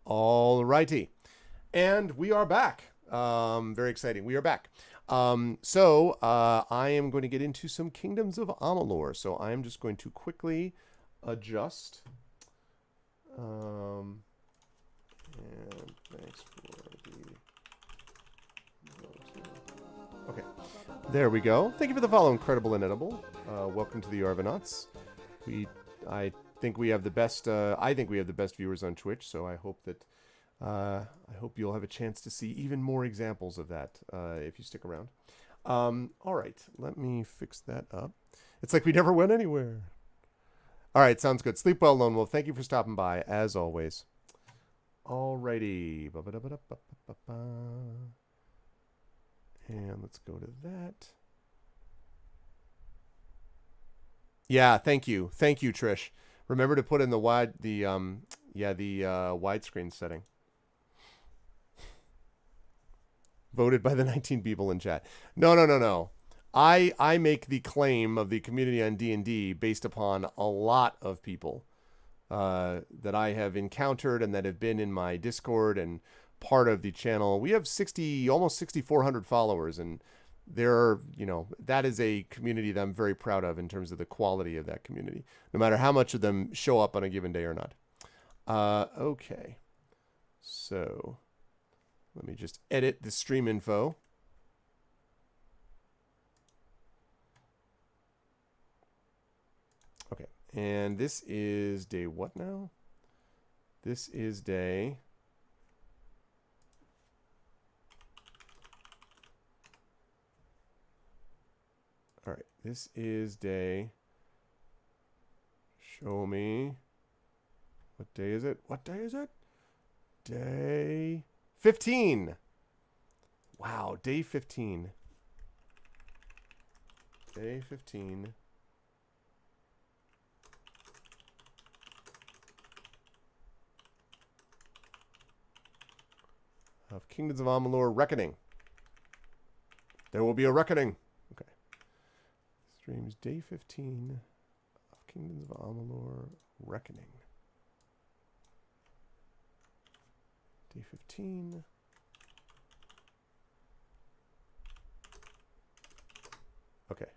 All righty. And we are back. Very exciting. We are back. I am going to get into some Kingdoms of Amalur. So I am just going to quickly adjust. And thanks for the... Okay. There we go. Thank you for the follow, Incredible and Edible. Welcome to the Arvanauts. I think we have the best. I think we have the best viewers on Twitch. So I hope that I hope you'll have a chance to see even more examples of that if you stick around. All right, let me fix that up. It's like we never went anywhere. All right, sounds good. Sleep well, Lone Wolf. Thank you for stopping by, as always. All righty. And let's go to that. Yeah, thank you. Thank you, Trish. Remember to put in the widescreen setting. Voted by the 19 people in chat. No. I make the claim of the community on D&D based upon a lot of people that I have encountered and that have been in my Discord and part of the channel. We have almost 6,400 followers, and that is a community that I'm very proud of in terms of the quality of that community, no matter how much of them show up on a given day or not. Okay. So let me just edit the stream info. Okay. And this is day what now? This is day... All right, this is day... Show me. What day is it? What day is it? Day 15. Wow, day 15. Day 15. Of Kingdoms of Amalur Reckoning. There will be a reckoning. Okay. Streams day 15 of Kingdoms of Amalur Reckoning. Day 15. Okay.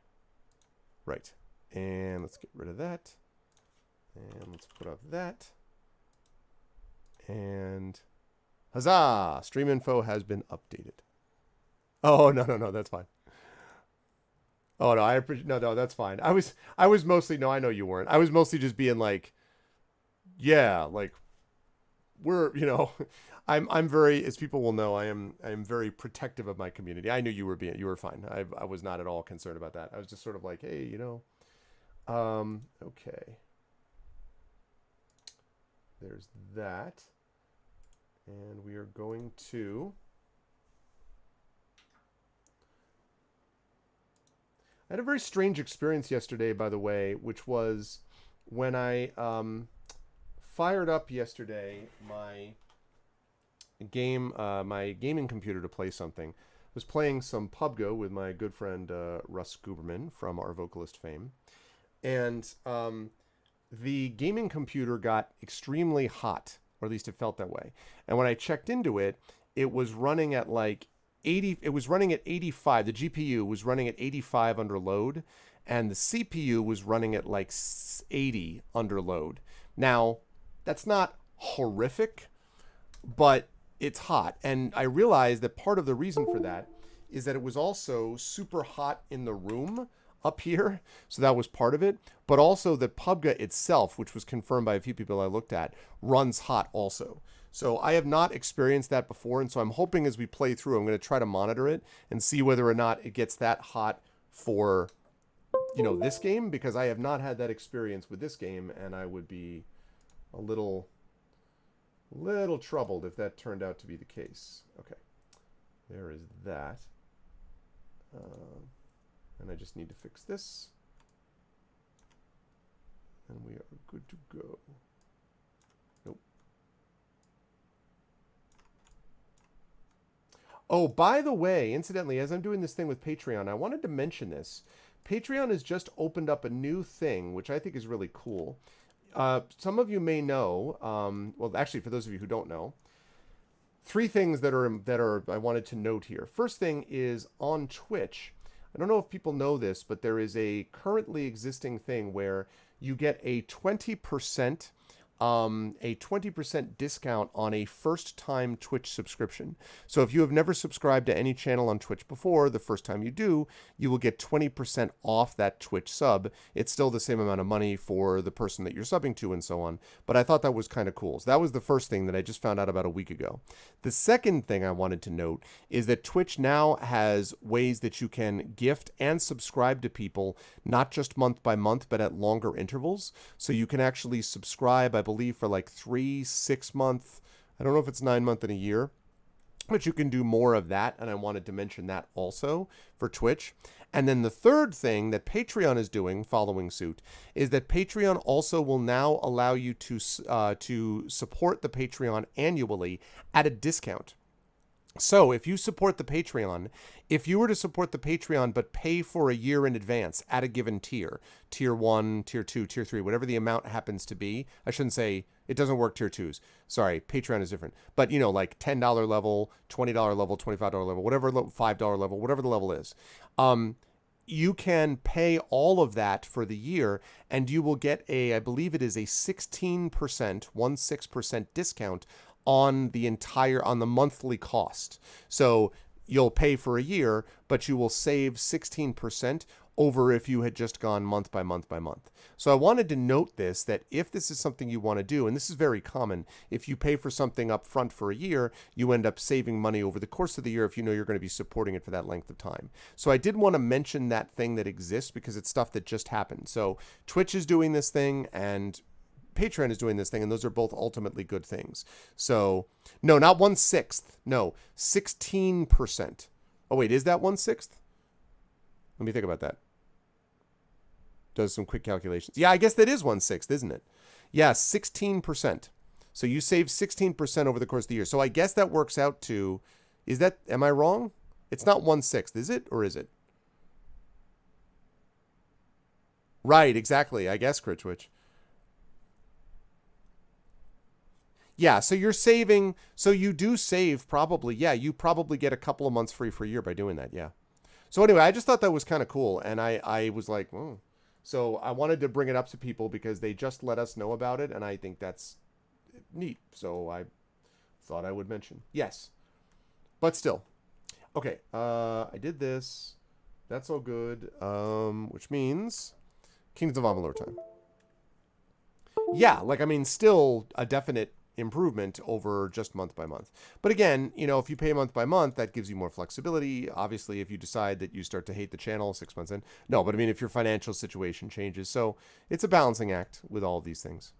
Right. And let's get rid of that. And let's put up that. And huzzah! Stream info has been updated. Oh, no, that's fine. Oh, no, I appreciate... No, that's fine. I was mostly... No, I know you weren't. I was mostly just being like, yeah, like, we're, I'm very, as people will know, I'm very protective of my community. I knew you were fine. I was not at all concerned about that. I was just sort of like, hey, okay. There's that. And we are going to... I had a very strange experience yesterday, by the way, which was when I fired up yesterday my gaming computer to play something. I was playing some PUBG with my good friend Russ Guberman from our vocalist fame. And the gaming computer got extremely hot, or at least it felt that way. And when I checked into it, it was running at like 80, it was running at 85. The GPU was running at 85 under load, and the CPU was running at like 80 under load. Now, that's not horrific, but it's hot. And I realized that part of the reason for that is that it was also super hot in the room up here. So that was part of it. But also the PUBG itself, which was confirmed by a few people I looked at, runs hot also. So I have not experienced that before, and so I'm hoping as we play through, I'm going to try to monitor it and see whether or not it gets that hot for, this game, because I have not had that experience with this game, and I would be a little troubled if that turned out to be the case. Okay, there is that. And I just need to fix this. And we are good to go. Oh, by the way, incidentally, as I'm doing this thing with Patreon, I wanted to mention this. Patreon has just opened up a new thing, which I think is really cool. some of you may know, well, actually, for those of you who don't know, three things that are I wanted to note here. First thing is on Twitch. I don't know if people know this, but there is a currently existing thing where you get a 20% discount on a first-time Twitch subscription. So if you have never subscribed to any channel on Twitch before, the first time you do, you will get 20% off that Twitch sub. It's still the same amount of money for the person that you're subbing to and so on. But I thought that was kind of cool. So that was the first thing that I just found out about a week ago. The second thing I wanted to note is that Twitch now has ways that you can gift and subscribe to people, not just month by month, but at longer intervals. So you can actually subscribe, I believe, for like 3, 6 month. I don't know if it's 9 month and a year, but you can do more of that. And I wanted to mention that also for Twitch. And then the third thing that Patreon is doing, following suit, is that Patreon also will now allow you to support the Patreon annually at a discount. So if you support the Patreon, if you were to support the Patreon but pay for a year in advance at a given tier, tier 1, tier 2, tier 3, whatever the amount happens to be, I shouldn't say, it doesn't work tier 2s. Sorry, Patreon is different. But, you know, like $10 level, $20 level, $25 level, whatever, $5 level, whatever the level is. You can pay all of that for the year, and you will get I believe it is a 16% discount on the monthly cost. So you'll pay for a year, but you will save 16% over if you had just gone month by month by month. So I wanted to note this, that if this is something you want to do, and this is very common, if you pay for something up front for a year, you end up saving money over the course of the year if you know you're going to be supporting it for that length of time. So I did want to mention that thing that exists because it's stuff that just happened. So Twitch is doing this thing and Patreon is doing this thing, and those are both ultimately good things. So, no, not 1/6. No, 16%. Oh, wait, is that 1/6? Let me think about that. Does some quick calculations. Yeah, I guess that is 1/6, isn't it? Yeah, 16%. So you save 16% over the course of the year. So I guess that works out to, am I wrong? It's not 1/6, is it? Or is it? Right, exactly. I guess, Critchwich. Yeah, so you're saving, so you do save probably, yeah, you probably get a couple of months free for a year by doing that, yeah. So anyway, I just thought that was kind of cool, and I was like, oh. So I wanted to bring it up to people because they just let us know about it, and I think that's neat. So I thought I would mention. Yes, but still. Okay, I did this. That's all good, which means Kingdoms of Amalur time. Yeah, like, I mean, still a definite improvement over just month by month. But again, you know, if you pay month by month, that gives you more flexibility. Obviously, if you decide that you start to hate the channel 6 months in. No, but I mean, if your financial situation changes. So it's a balancing act with all of these things.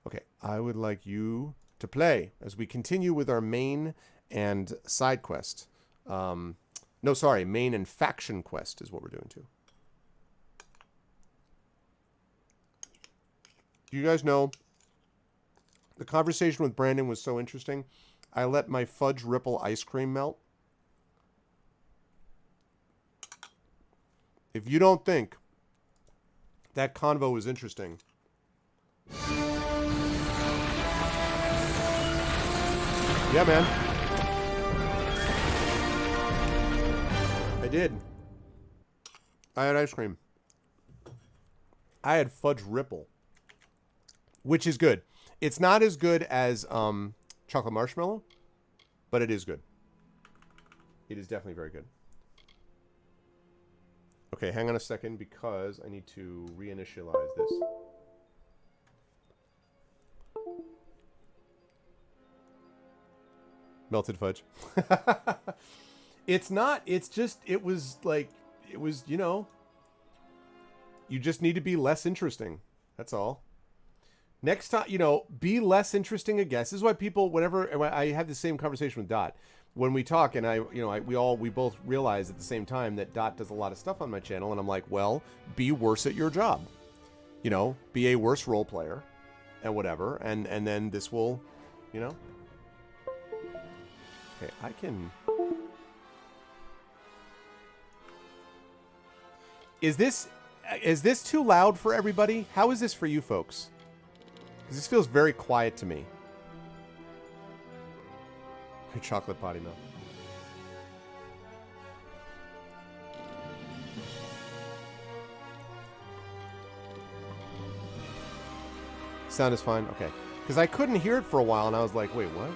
Okay, I would like you to play as we continue with our main and side quest. No, sorry, main and faction quest is what we're doing too. Do you guys know, the conversation with Brandon was so interesting. I let my fudge ripple ice cream melt. If you don't think that convo was interesting, yeah, man. I did. I had ice cream. I had fudge ripple, which is good. It's not as good as chocolate marshmallow, but it is good. It is definitely very good. Okay, hang on a second because I need to reinitialize this. Melted fudge. It's not, it's just, it was, you know, you just need to be less interesting. That's all. Next time, you know, be less interesting, I guess. This is why people, whenever I have the same conversation with Dot, when we talk, and we both realize at the same time that Dot does a lot of stuff on my channel, and I'm like, well, be worse at your job. You know, be a worse role player, and whatever, and then this will, you know. Okay, I can. Is this too loud for everybody? How is this for you folks? This feels very quiet to me. Your chocolate potty mouth. Sound is fine? Okay. Because I couldn't hear it for a while, and I was like, wait, what?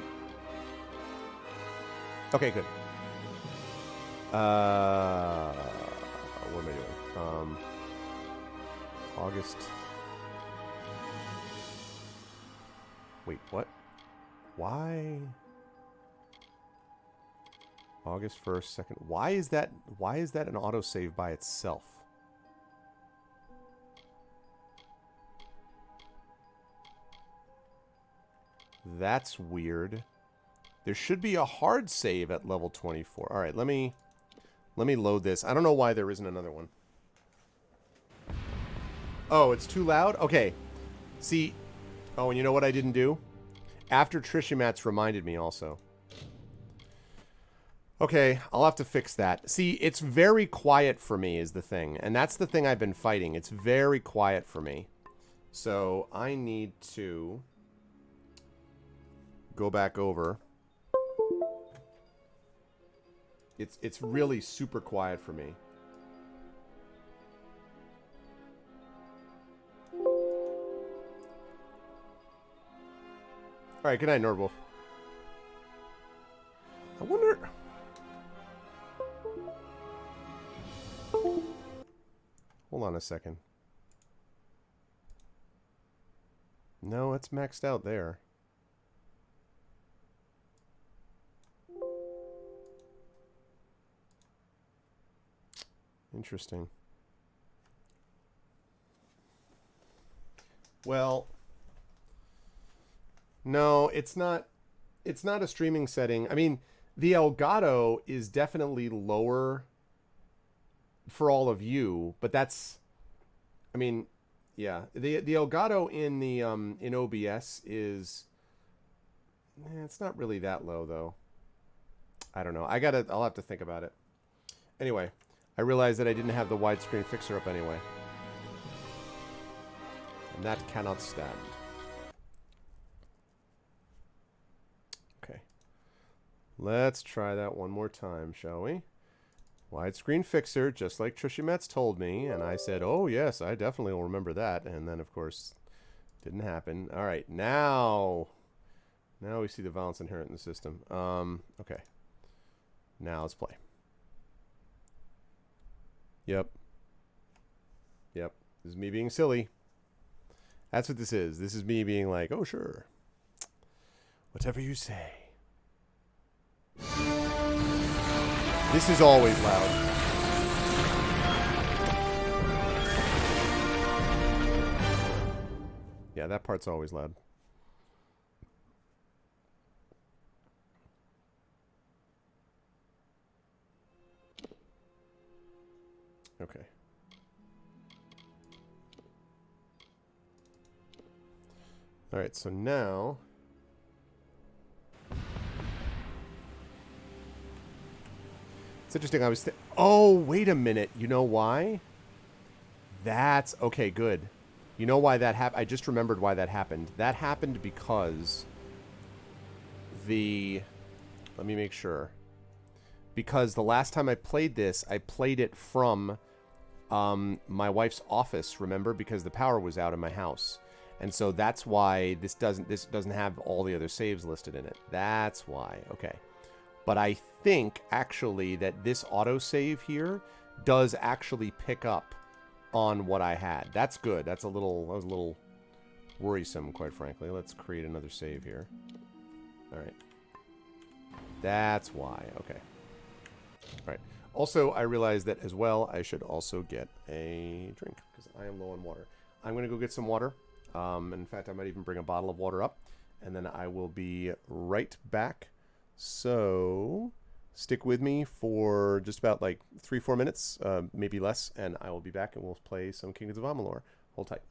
Okay, good. What am I doing? August. Wait, what? Why? August 1st, 2nd. Why is that an autosave by itself? That's weird. There should be a hard save at level 24. All right, let me load this. I don't know why there isn't another one. Oh, it's too loud? Okay. See. Oh, and you know what I didn't do? After Trishamats reminded me also. Okay, I'll have to fix that. See, it's very quiet for me is the thing. And that's the thing I've been fighting. It's very quiet for me. So I need to go back over. It's really super quiet for me. Alright, good night, Nordwolf. I wonder... Hold on a second. No, it's maxed out there. Interesting. Well, no, it's not a streaming setting. I mean, the Elgato is definitely lower for all of you, but that's, I mean, yeah, the Elgato in the in OBS is, it's not really that low though. I don't know. I'll have to think about it. Anyway, I realized that I didn't have the widescreen fixer up anyway. And that cannot stand. Okay. Let's try that one more time, shall we? Widescreen fixer, just like Trishamats told me. And I said, oh, yes, I definitely will remember that. And then, of course, didn't happen. All right, now we see the violence inherent in the system. Okay. Now let's play. Yep. Yep. This is me being silly. That's what this is. This is me being like, oh, sure. Whatever you say. This is always loud. Yeah, that part's always loud. Okay. All right, so now it's interesting. Oh, wait a minute. You know why? That's okay, good. You know why that happened? I just remembered why that happened. That happened because let me make sure. Because the last time I played this, I played it from my wife's office, remember? Because the power was out in my house. And so that's why this doesn't have all the other saves listed in it. That's why. Okay. But I think actually that this autosave here does actually pick up on what I had. That's good. That was a little worrisome, quite frankly. Let's create another save here. All right. That's why. Okay. All right. Also, I realized that as well, I should also get a drink because I am low on water. I'm going to go get some water. In fact, I might even bring a bottle of water up, and then I will be right back. So stick with me for just about like 3-4 minutes, maybe less, and I will be back and we'll play some Kingdoms of Amalur. Hold tight.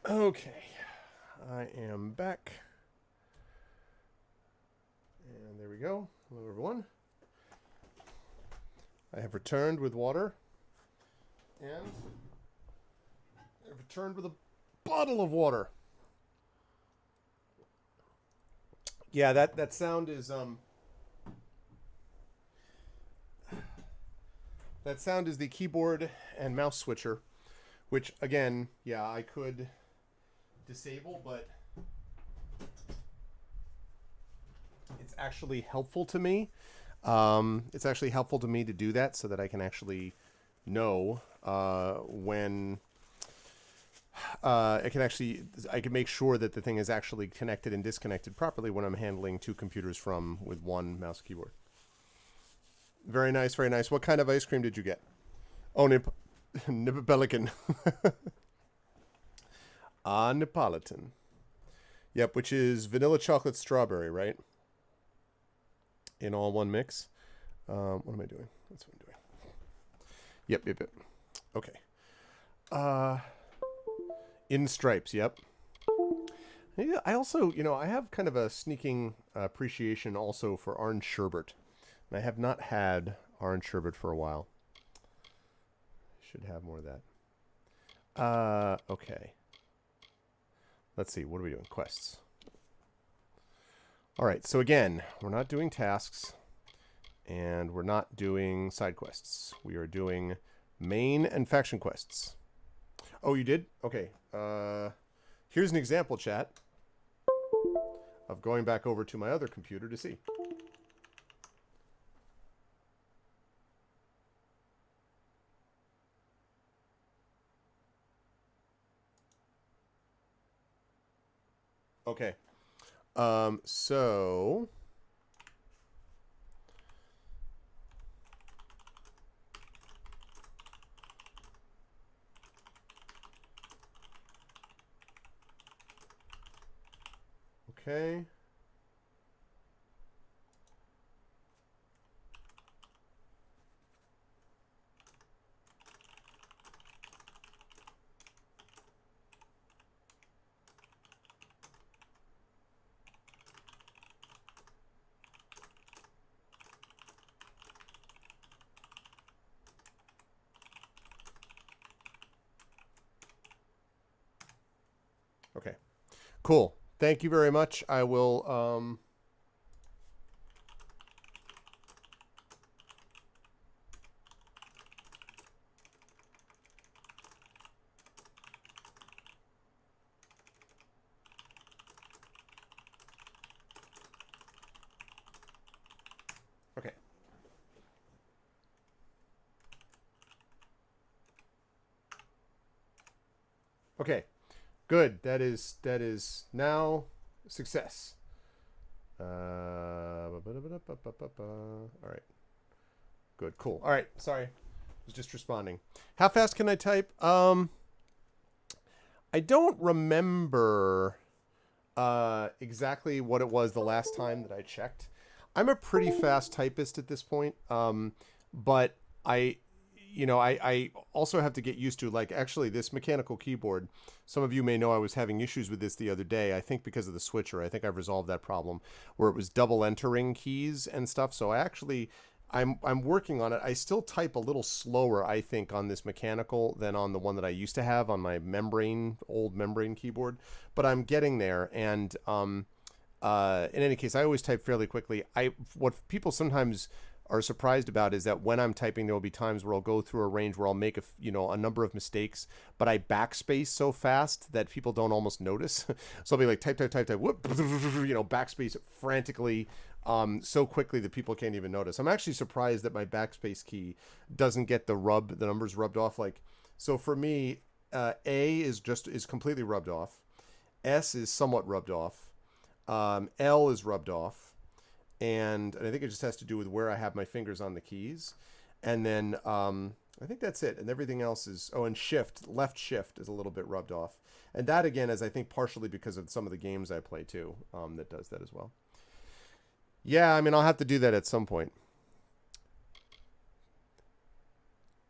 Okay, I am back. And there we go. Hello, everyone. I have returned with water. And I've returned with a bottle of water. Yeah, that sound is that sound is the keyboard and mouse switcher, which again, yeah, I could disable, but it's actually helpful to me. It's actually helpful to me to do that so that I can actually know when I can make sure that the thing is actually connected and disconnected properly when I'm handling two computers with one mouse keyboard. Very nice, very nice. What kind of ice cream did you get? Oh, Neapolitan. Neapolitan. Yep, which is vanilla chocolate strawberry, right? In all one mix. What am I doing? That's what I'm doing. Yep. Okay. In stripes, yep. Yeah, I also, I have kind of a sneaking appreciation also for orange sherbet. And I have not had orange sherbet for a while. Should have more of that. Okay. Let's see, what are we doing? Quests. All right, so again, we're not doing tasks, and we're not doing side quests. We are doing main and faction quests. Oh, you did? Okay. Here's an example, chat, of going back over to my other computer to see. Okay. So... Okay. Okay. Cool. Thank you very much. I will, Okay. Okay. Good. That is now success. All right. Good. Cool. All right. Sorry. I was just responding. How fast can I type? I don't remember exactly what it was the last time that I checked. I'm a pretty fast typist at this point. But I also have to get used to, like, actually this mechanical keyboard. Some of you may know I was having issues with this the other day. I think because of the switcher. I think I've resolved that problem where it was double entering keys and stuff. So I'm working on it. I still type a little slower, I think, on this mechanical than on the one that I used to have on my old membrane keyboard. But I'm getting there. And in any case, I always type fairly quickly. What people sometimes are surprised about is that when I'm typing, there will be times where I'll go through a range where I'll make a number of mistakes, but I backspace so fast that people don't almost notice. So I'll be like type, whoop, backspace frantically, so quickly that people can't even notice. I'm actually surprised that my backspace key doesn't get the numbers rubbed off. Like, so for me, A is completely rubbed off. S is somewhat rubbed off. L is rubbed off. And I think it just has to do with where I have my fingers on the keys. And then I think that's it. And everything else is... Oh, and left shift is a little bit rubbed off. And that, again, is, I think, partially because of some of the games I play, too, that does that as well. Yeah, I mean, I'll have to do that at some point.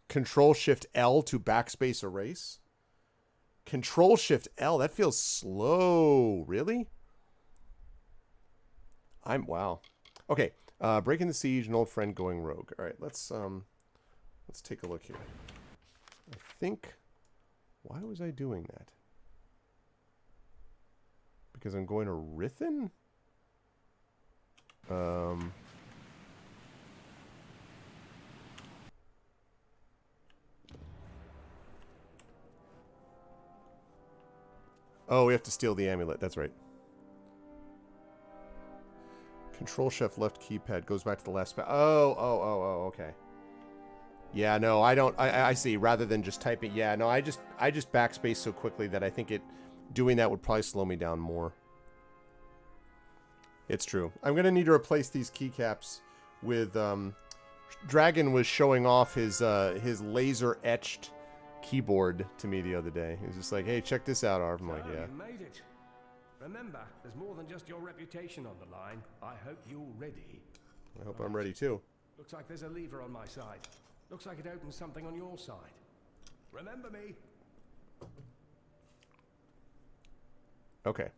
Control-Shift-L to backspace erase. Control Shift L. That feels slow. Really? Wow. Okay. Breaking the siege. An old friend going rogue. All right. Let's take a look here. I think. Why was I doing that? Because I'm going to Rithen? Oh, we have to steal the amulet. That's right. Control Shift left keypad goes back to the last pad. Oh, okay. Yeah, no, I don't. I see. Rather than just typing. Yeah, no, I just backspace so quickly that I think doing that would probably slow me down more. It's true. I'm gonna need to replace these keycaps with. Dragon was showing off his laser etched keyboard to me the other day. He was just like, "Hey, check this out, Arv." I'm like, "Yeah." You made it. Remember, there's more than just your reputation on the line. I hope you're ready. I hope I'm ready too. Looks like there's a lever on my side. Looks like it opens something on your side. Remember me? Okay.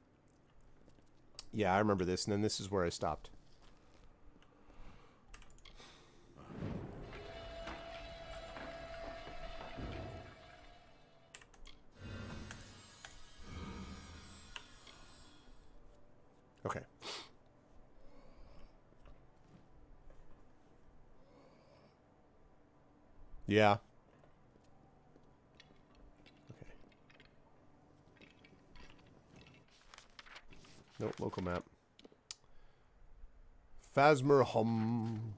Yeah, I remember this, and then this is where I stopped. Okay. Yeah. Okay. Nope, local map. Phasmer Hum.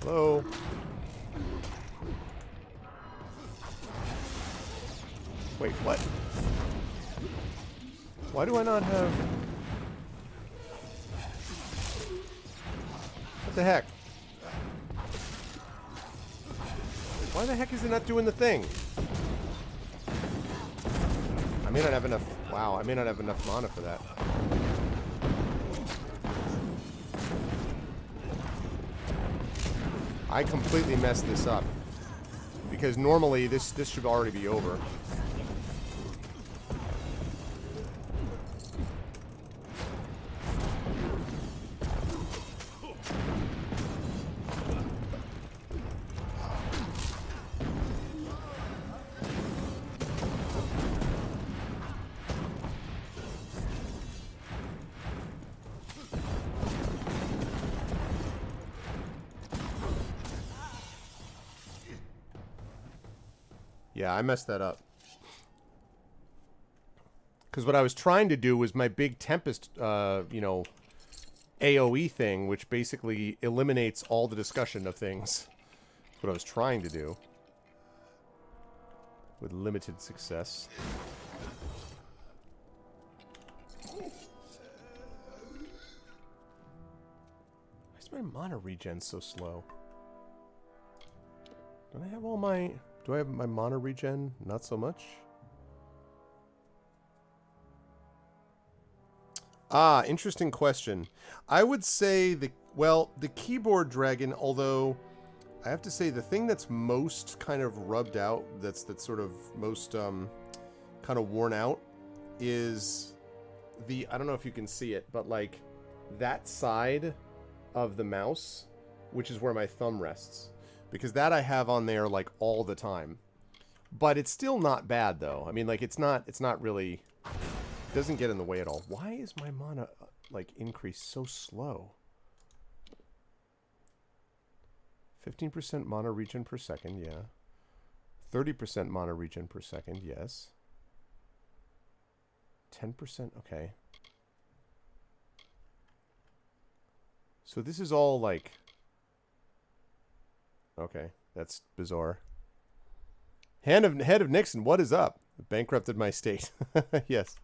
Hello. Wait, what? Why do I not have... What the heck? Why the heck is it not doing the thing? I may not have enough... Wow, I may not have enough mana for that. I completely messed this up. Because normally this should already be over. Yeah, I messed that up. Because what I was trying to do was my big Tempest, you know, AoE thing, which basically eliminates all the discussion of things. That's what I was trying to do. With limited success. Why is my mana regen so slow? Don't I have all my... Do I have my mana regen? Not so much. Ah, interesting question. I would say the keyboard dragon, although I have to say the thing that's most kind of rubbed out, that's sort of most kind of worn out is the, I don't know if you can see it, but like that side of the mouse, which is where my thumb rests. Because that I have on there like all the time. But it's still not bad though. I mean, like it's not really, it doesn't get in the way at all. Why is my mana like increase so slow? 15% mana regen per second, yeah. 30% mana regen per second, yes. 10%, okay. So this is all like... Okay, that's bizarre. Head of Nixon, what is up? Bankrupted my state. Yes.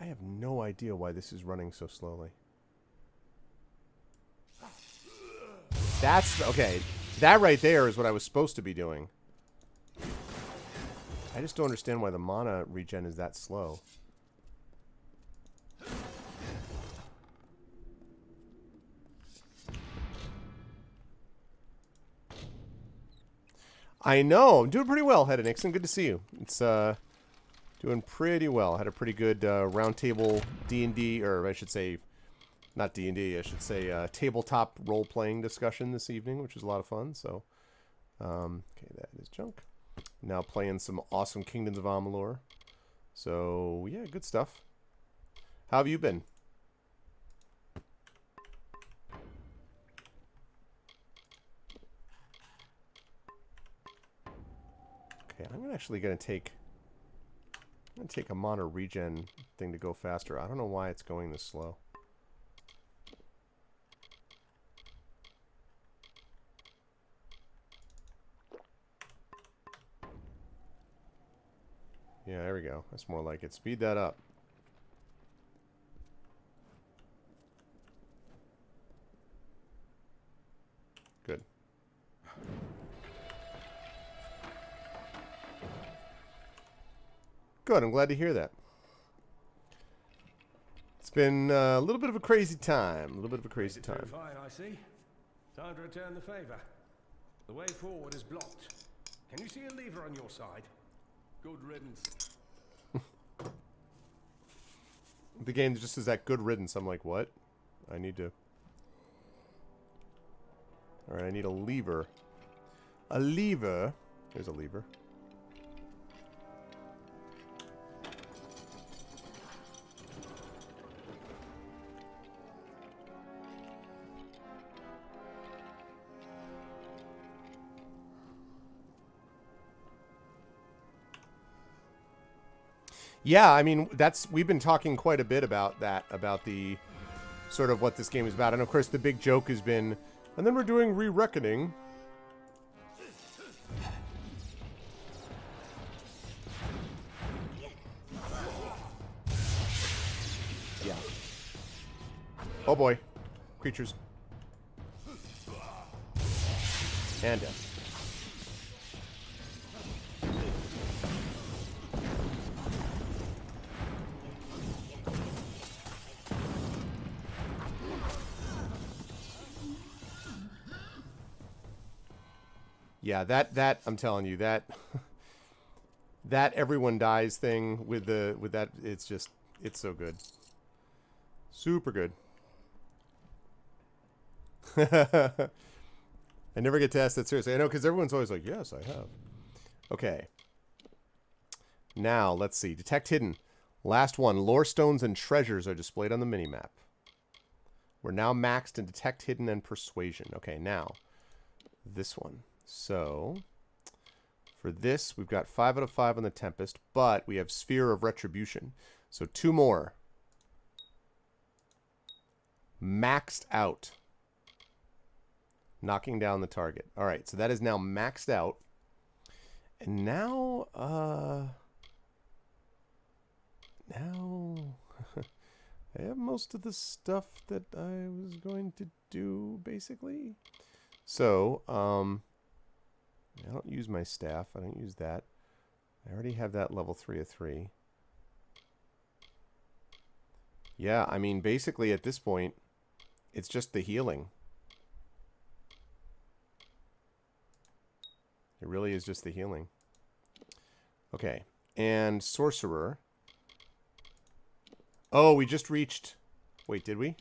I have no idea why this is running so slowly. That's... Okay. That right there is what I was supposed to be doing. I just don't understand why the mana regen is that slow. I know. I'm doing pretty well, Hedda Nixon. Good to see you. It's doing pretty well. Had a pretty good roundtable D&D, or I should say, not D&D, I should say tabletop role-playing discussion this evening, which was a lot of fun. So, okay, that is junk. Now playing some awesome Kingdoms of Amalur. So, yeah, good stuff. How have you been? Okay, I'm actually going to take a mana regen thing to go faster. I don't know why it's going this slow. Yeah, there we go. That's more like it. Speed that up. Good. Good, I'm glad to hear that. It's been a little bit of a crazy time. A little bit of a crazy time. Fine, I see. Time to return the favor. The way forward is blocked. Can you see a lever on your side? Good riddance. The game just says that good riddance. I'm like, what? I need to... Alright, I need a lever. A lever. There's a lever. Yeah, I mean, we've been talking quite a bit about that, about the sort of what this game is about. And of course, the big joke has been, and then we're doing Re-Reckoning. Yeah. Oh boy. Creatures. And death. Yeah, that I'm telling you, that that everyone dies thing with that, it's so good. Super good. I never get to ask that seriously. I know, because everyone's always like, yes, I have. Okay. Now, let's see. Detect hidden. Last one. Lore stones and treasures are displayed on the minimap. We're now maxed in detect hidden and persuasion. Okay, now, this one. So, for this, we've got 5 out of 5 on the Tempest, but we have Sphere of Retribution. So 2 more. Maxed out. Knocking down the target. All right, so that is now maxed out. And now, now I have most of the stuff that I was going to do, basically. So, I don't use my staff. I don't use that. I already have that level 3 of 3. Yeah, I mean, basically at this point, it's just the healing. It really is just the healing. Okay, and Sorcerer. Oh, we just reached... Wait, did we?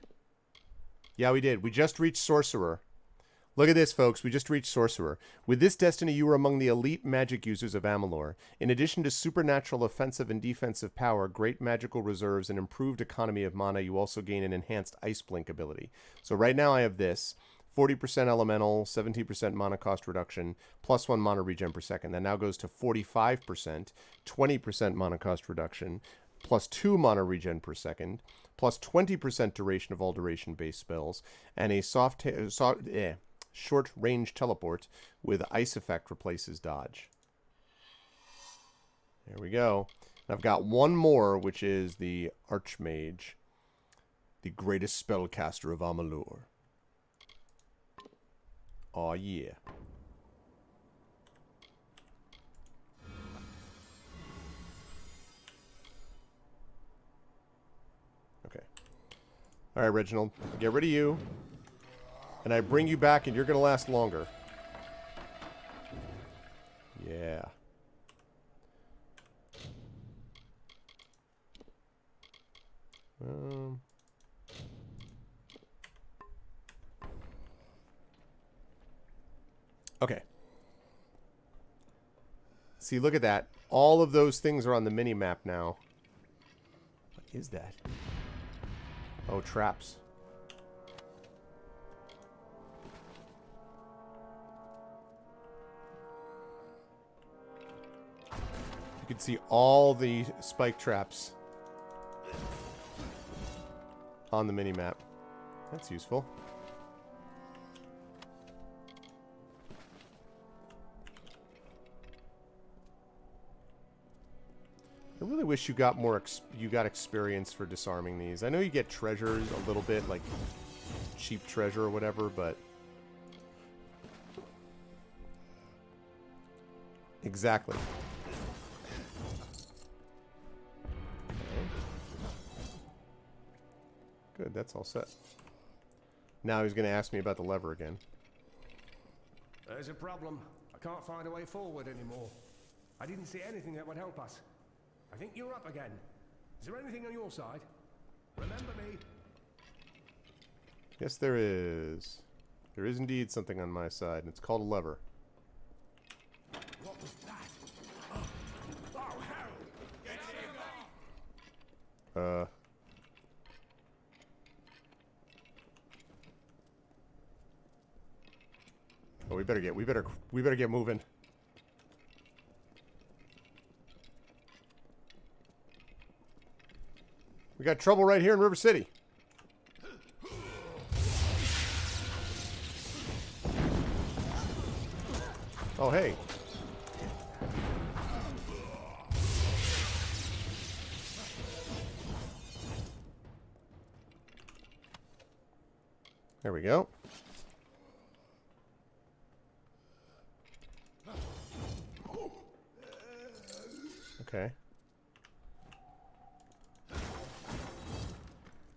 Yeah, we did. We just reached Sorcerer. Look at this, folks. We just reached Sorcerer. With this destiny, you are among the elite magic users of Amalur. In addition to supernatural offensive and defensive power, great magical reserves, and improved economy of mana, you also gain an enhanced Ice Blink ability. So right now I have this. 40% elemental, 17% mana cost reduction, plus 1 mana regen per second. That now goes to 45%, 20% mana cost reduction, plus 2 mana regen per second, plus 20% duration of all duration-based spells, and a short-range teleport with Ice Effect replaces dodge. There we go. And I've got one more, which is the Archmage, the greatest spellcaster of Amalur. Oh yeah. All right, Reginald. Get rid of you. And I bring you back, and you're going to last longer. Yeah. Okay. See, look at that. All of those things are on the mini-map now. What is that? Oh, traps. You can see all the spike traps on the mini-map. That's useful. I really wish you got more experience for disarming these. I know you get treasures a little bit, like cheap treasure or whatever, but exactly. Okay. Good, that's all set. Now he's going to ask me about the lever again. There's a problem. I can't find a way forward anymore. I didn't see anything that would help us. I think you're up again. Is there anything on your side? Remember me. Yes, there is. There is indeed something on my side, and it's called a lever. What was that? Oh, hell! Get in! Oh, we better get moving. We got trouble right here in River City. Oh, hey. There we go. Okay.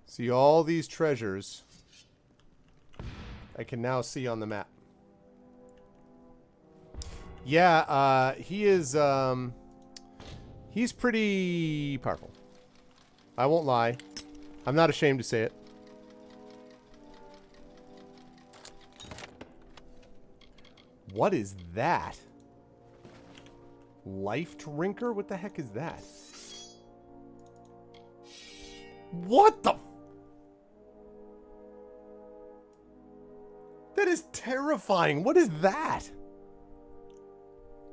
See all these treasures I can now see on the map. Yeah, he is, he's pretty powerful. I won't lie. I'm not ashamed to say it. What is that? Life drinker? What the heck is that? What the? That is terrifying. What is that?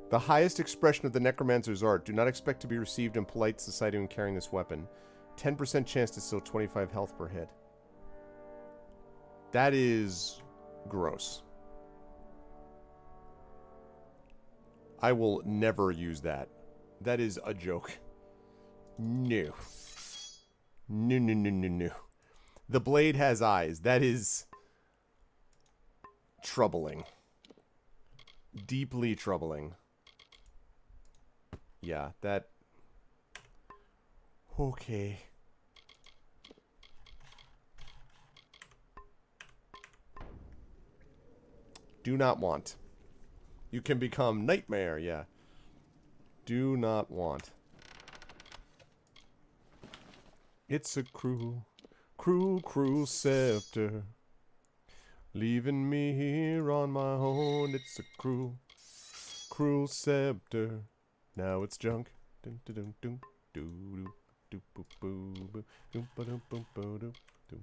The highest expression of the necromancer's art. Do not expect to be received in polite society when carrying this weapon. 10% chance to steal 25 health per hit. That is gross. I will never use that. That is a joke. No. No, no, no, no, no. The blade has eyes. That is troubling. Deeply troubling. Yeah, that... Okay. Do not want. You can become Nightmare, yeah. Do not want. It's a cruel, cruel, cruel scepter. Leaving me here on my own. It's a cruel, cruel scepter. Now it's junk. Dun, dun, dun, dun, doo, doo, doo, boo, boo, boo, doo, ba, doo, boo, boo, doo, doo.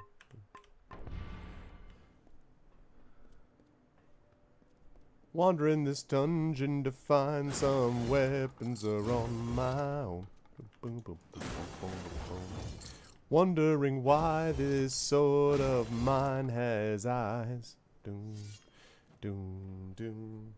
Wandering this dungeon to find some weapons are on my own. Wondering why this sword of mine has eyes. Doom, doom, doom.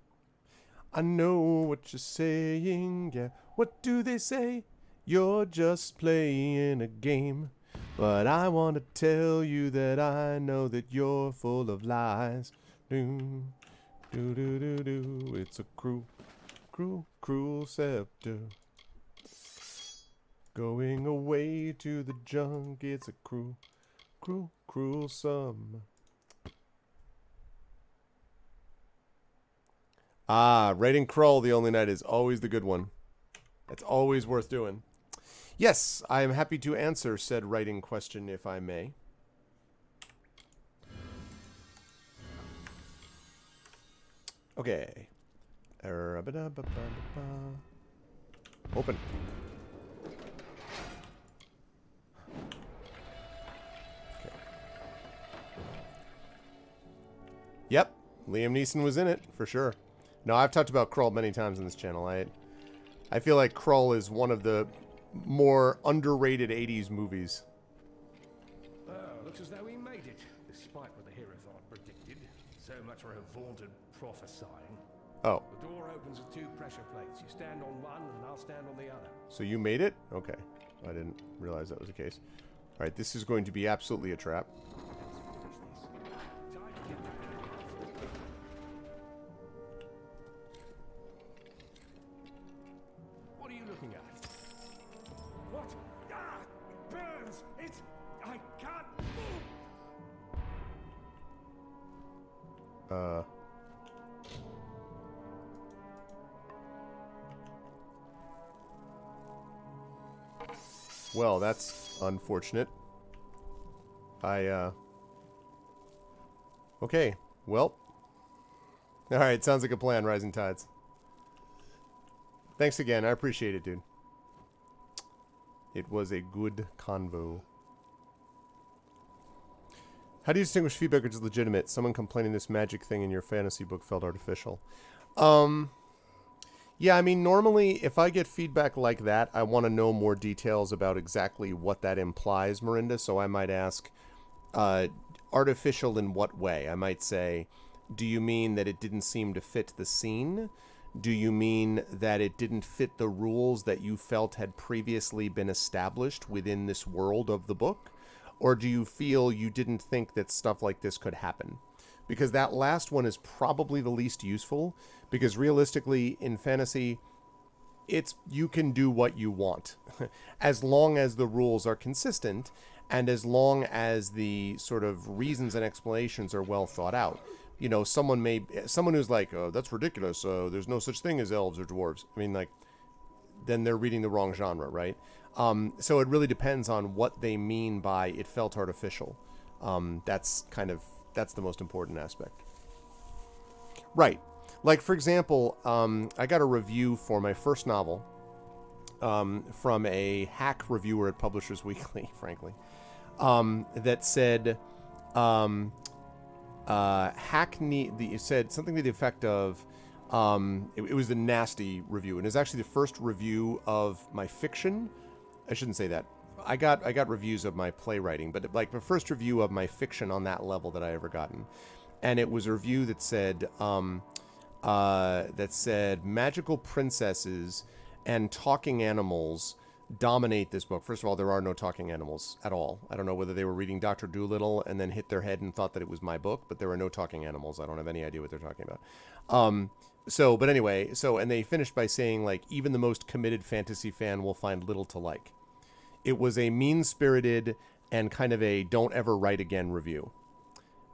I know what you're saying, yeah. What do they say? You're just playing a game. But I want to tell you that I know that you're full of lies. Doom. Do do do do, it's a cruel, cruel, cruel scepter. Going away to the junk, it's a cruel, cruel, cruel summer. Ah, writing Krull, The Only Knight is always the good one. That's always worth doing. Yes, I am happy to answer said writing question if I may. Okay. Open. Okay. Yep, Liam Neeson was in it, for sure. No, I've talked about Krull many times on this channel. I feel like Krull is one of the more underrated 80s movies. Oh, looks as though we made it, despite what the Hierophant predicted. So much for her vaunted prophesying. Oh. The door opens with 2 pressure plates. You stand on one, and I'll stand on the other. So you made it? Okay. I didn't realize that was the case. Alright, this is going to be absolutely a trap. What are you looking at? What? Ah! It burns! It's... I can't move! Well, that's unfortunate. Okay, well. Alright, sounds like a plan, Rising Tides. Thanks again, I appreciate it, dude. It was a good convo. How do you distinguish feedback which is legitimate? Someone complaining this magic thing in your fantasy book felt artificial. Yeah, I mean, normally, if I get feedback like that, I want to know more details about exactly what that implies, Mirinda. So I might ask, artificial in what way? I might say, do you mean that it didn't seem to fit the scene? Do you mean that it didn't fit the rules that you felt had previously been established within this world of the book? Or do you feel you didn't think that stuff like this could happen? Because that last one is probably the least useful, because realistically, in fantasy, you can do what you want, as long as the rules are consistent, and as long as the sort of reasons and explanations are well thought out. You know, someone who's like, oh, that's ridiculous, there's no such thing as elves or dwarves. I mean, like, then they're reading the wrong genre, right? So it really depends on what they mean by it felt artificial. That's the most important aspect. Right. Like, for example, I got a review for my first novel from a hack reviewer at Publishers Weekly, frankly, that said, it said something to the effect of, it was a nasty review, and it was actually the first review of my fiction. I shouldn't say that. I got reviews of my playwriting, but like the first review of my fiction on that level that I ever gotten, and it was a review that said magical princesses and talking animals dominate this book. First of all, there are no talking animals at all. I don't know whether they were reading Dr. Dolittle and then hit their head and thought that it was my book, but there are no talking animals. I don't have any idea what they're talking about. But anyway, and they finished by saying, like, even the most committed fantasy fan will find little to like. It was a mean-spirited and kind of a don't ever write again review.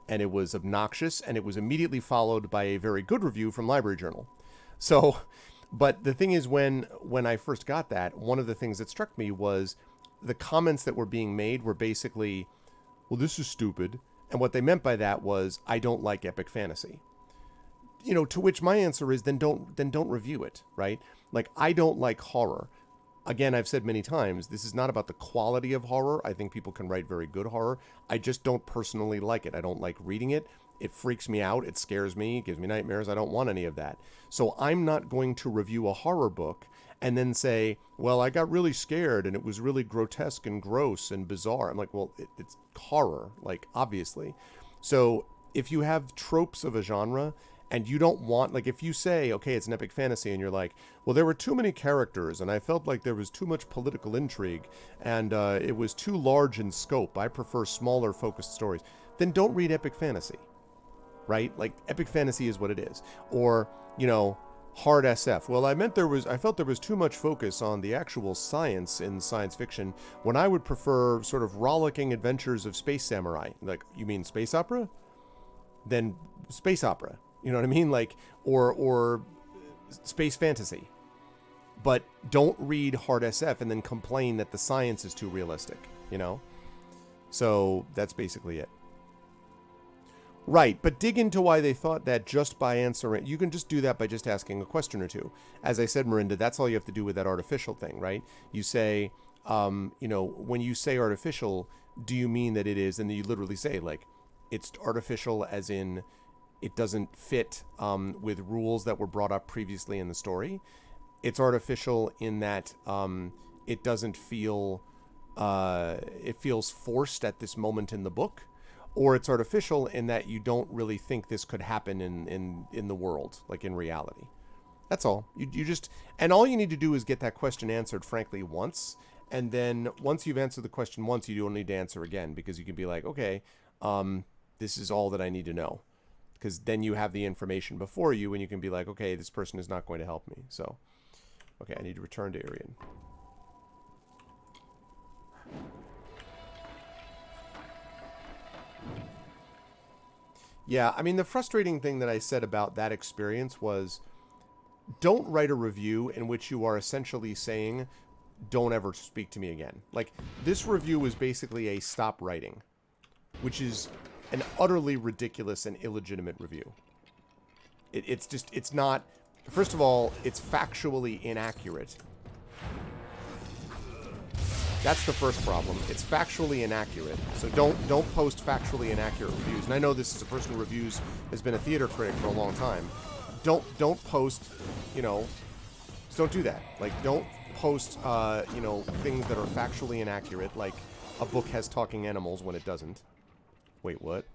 And it was obnoxious, and it was immediately followed by a very good review from Library Journal. So, but the thing is, when I first got that, one of the things that struck me was the comments that were being made were basically, well, this is stupid. And what they meant by that was, I don't like epic fantasy. You know, to which my answer is, then don't review it, right? Like, I don't like horror. Again, I've said many times, this is not about the quality of horror. I think people can write very good horror. I just don't personally like it. I don't like reading it. It freaks me out. It scares me. It gives me nightmares. I don't want any of that. So I'm not going to review a horror book and then say, well, I got really scared and it was really grotesque and gross and bizarre. I'm like, well, it's horror, like, obviously. So if you have tropes of a genre, and you don't want, like, if you say, okay, it's an epic fantasy, and you're like, well, there were too many characters, and I felt like there was too much political intrigue, and it was too large in scope. I prefer smaller, focused stories. Then don't read epic fantasy, right? Like, epic fantasy is what it is. Or, you know, hard SF. Well, I felt there was too much focus on the actual science in science fiction when I would prefer sort of rollicking adventures of space samurai. Like, you mean space opera? Then space opera. You know what I mean? Like, or space fantasy. But don't read hard SF and then complain that the science is too realistic, you know? So that's basically it. Right, but dig into why they thought that just by answering. You can just do that by just asking a question or two. As I said, Marinda, that's all you have to do with that artificial thing, right? You say, when you say artificial, do you mean that it is? And then you literally say, like, it's artificial as in it doesn't fit with rules that were brought up previously in the story. It's artificial in that it doesn't feel, it feels forced at this moment in the book. Or it's artificial in that you don't really think this could happen in the world, like in reality. That's all. You just, and all you need to do is get that question answered, frankly, once. And then once you've answered the question once, you don't need to answer again, because you can be like, okay, this is all that I need to know. Because then you have the information before you, and you can be like, okay, this person is not going to help me. So, okay, I need to return to Irian. Yeah, I mean, the frustrating thing that I said about that experience was don't write a review in which you are essentially saying, don't ever speak to me again. Like, this review was basically a stop writing, which is an utterly ridiculous and illegitimate review. It's not, first of all, it's factually inaccurate. That's the first problem. It's factually inaccurate. So don't post factually inaccurate reviews. And I know this is a person who reviews, has been a theater critic for a long time. Don't post, just don't do that. Like, don't post, things that are factually inaccurate, like a book has talking animals when it doesn't. Wait, what?